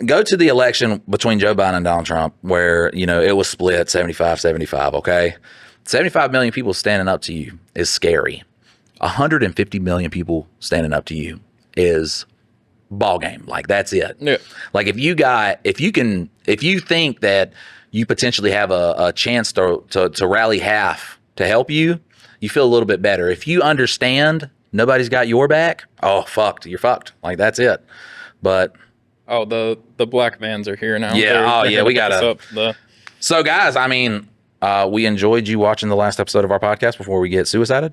go to the election between Joe Biden and Donald Trump where, it was split 75-75, okay? 75 million people standing up to you is scary. 150 million people standing up to you is ball game. Like, that's it. Yeah. Like, if you think that you potentially have a chance to rally half to help you, you feel a little bit better. If you understand nobody's got your back, oh, fucked. You're fucked. Like, that's it. But the black vans are here now. Yeah. We gotta. So, guys, we enjoyed you watching the last episode of our podcast before we suicide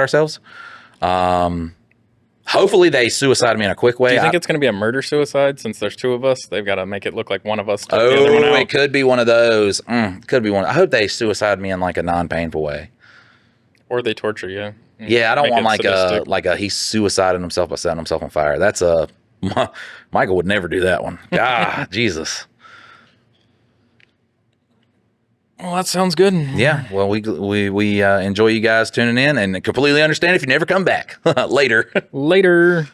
ourselves. Hopefully they suicide me in a quick way. Do you think it's going to be a murder suicide since there's two of us? They've got to make it look like one of us took the other one out. It could be one of those. Could be one. I hope they suicide me in like a non-painful way. Or they torture you. Yeah, I don't want like a he's suiciding himself by setting himself on fire. That's Michael would never do that one. God, Jesus. Well, that sounds good. Yeah. Well, we enjoy you guys tuning in and completely understand if you never come back. Later.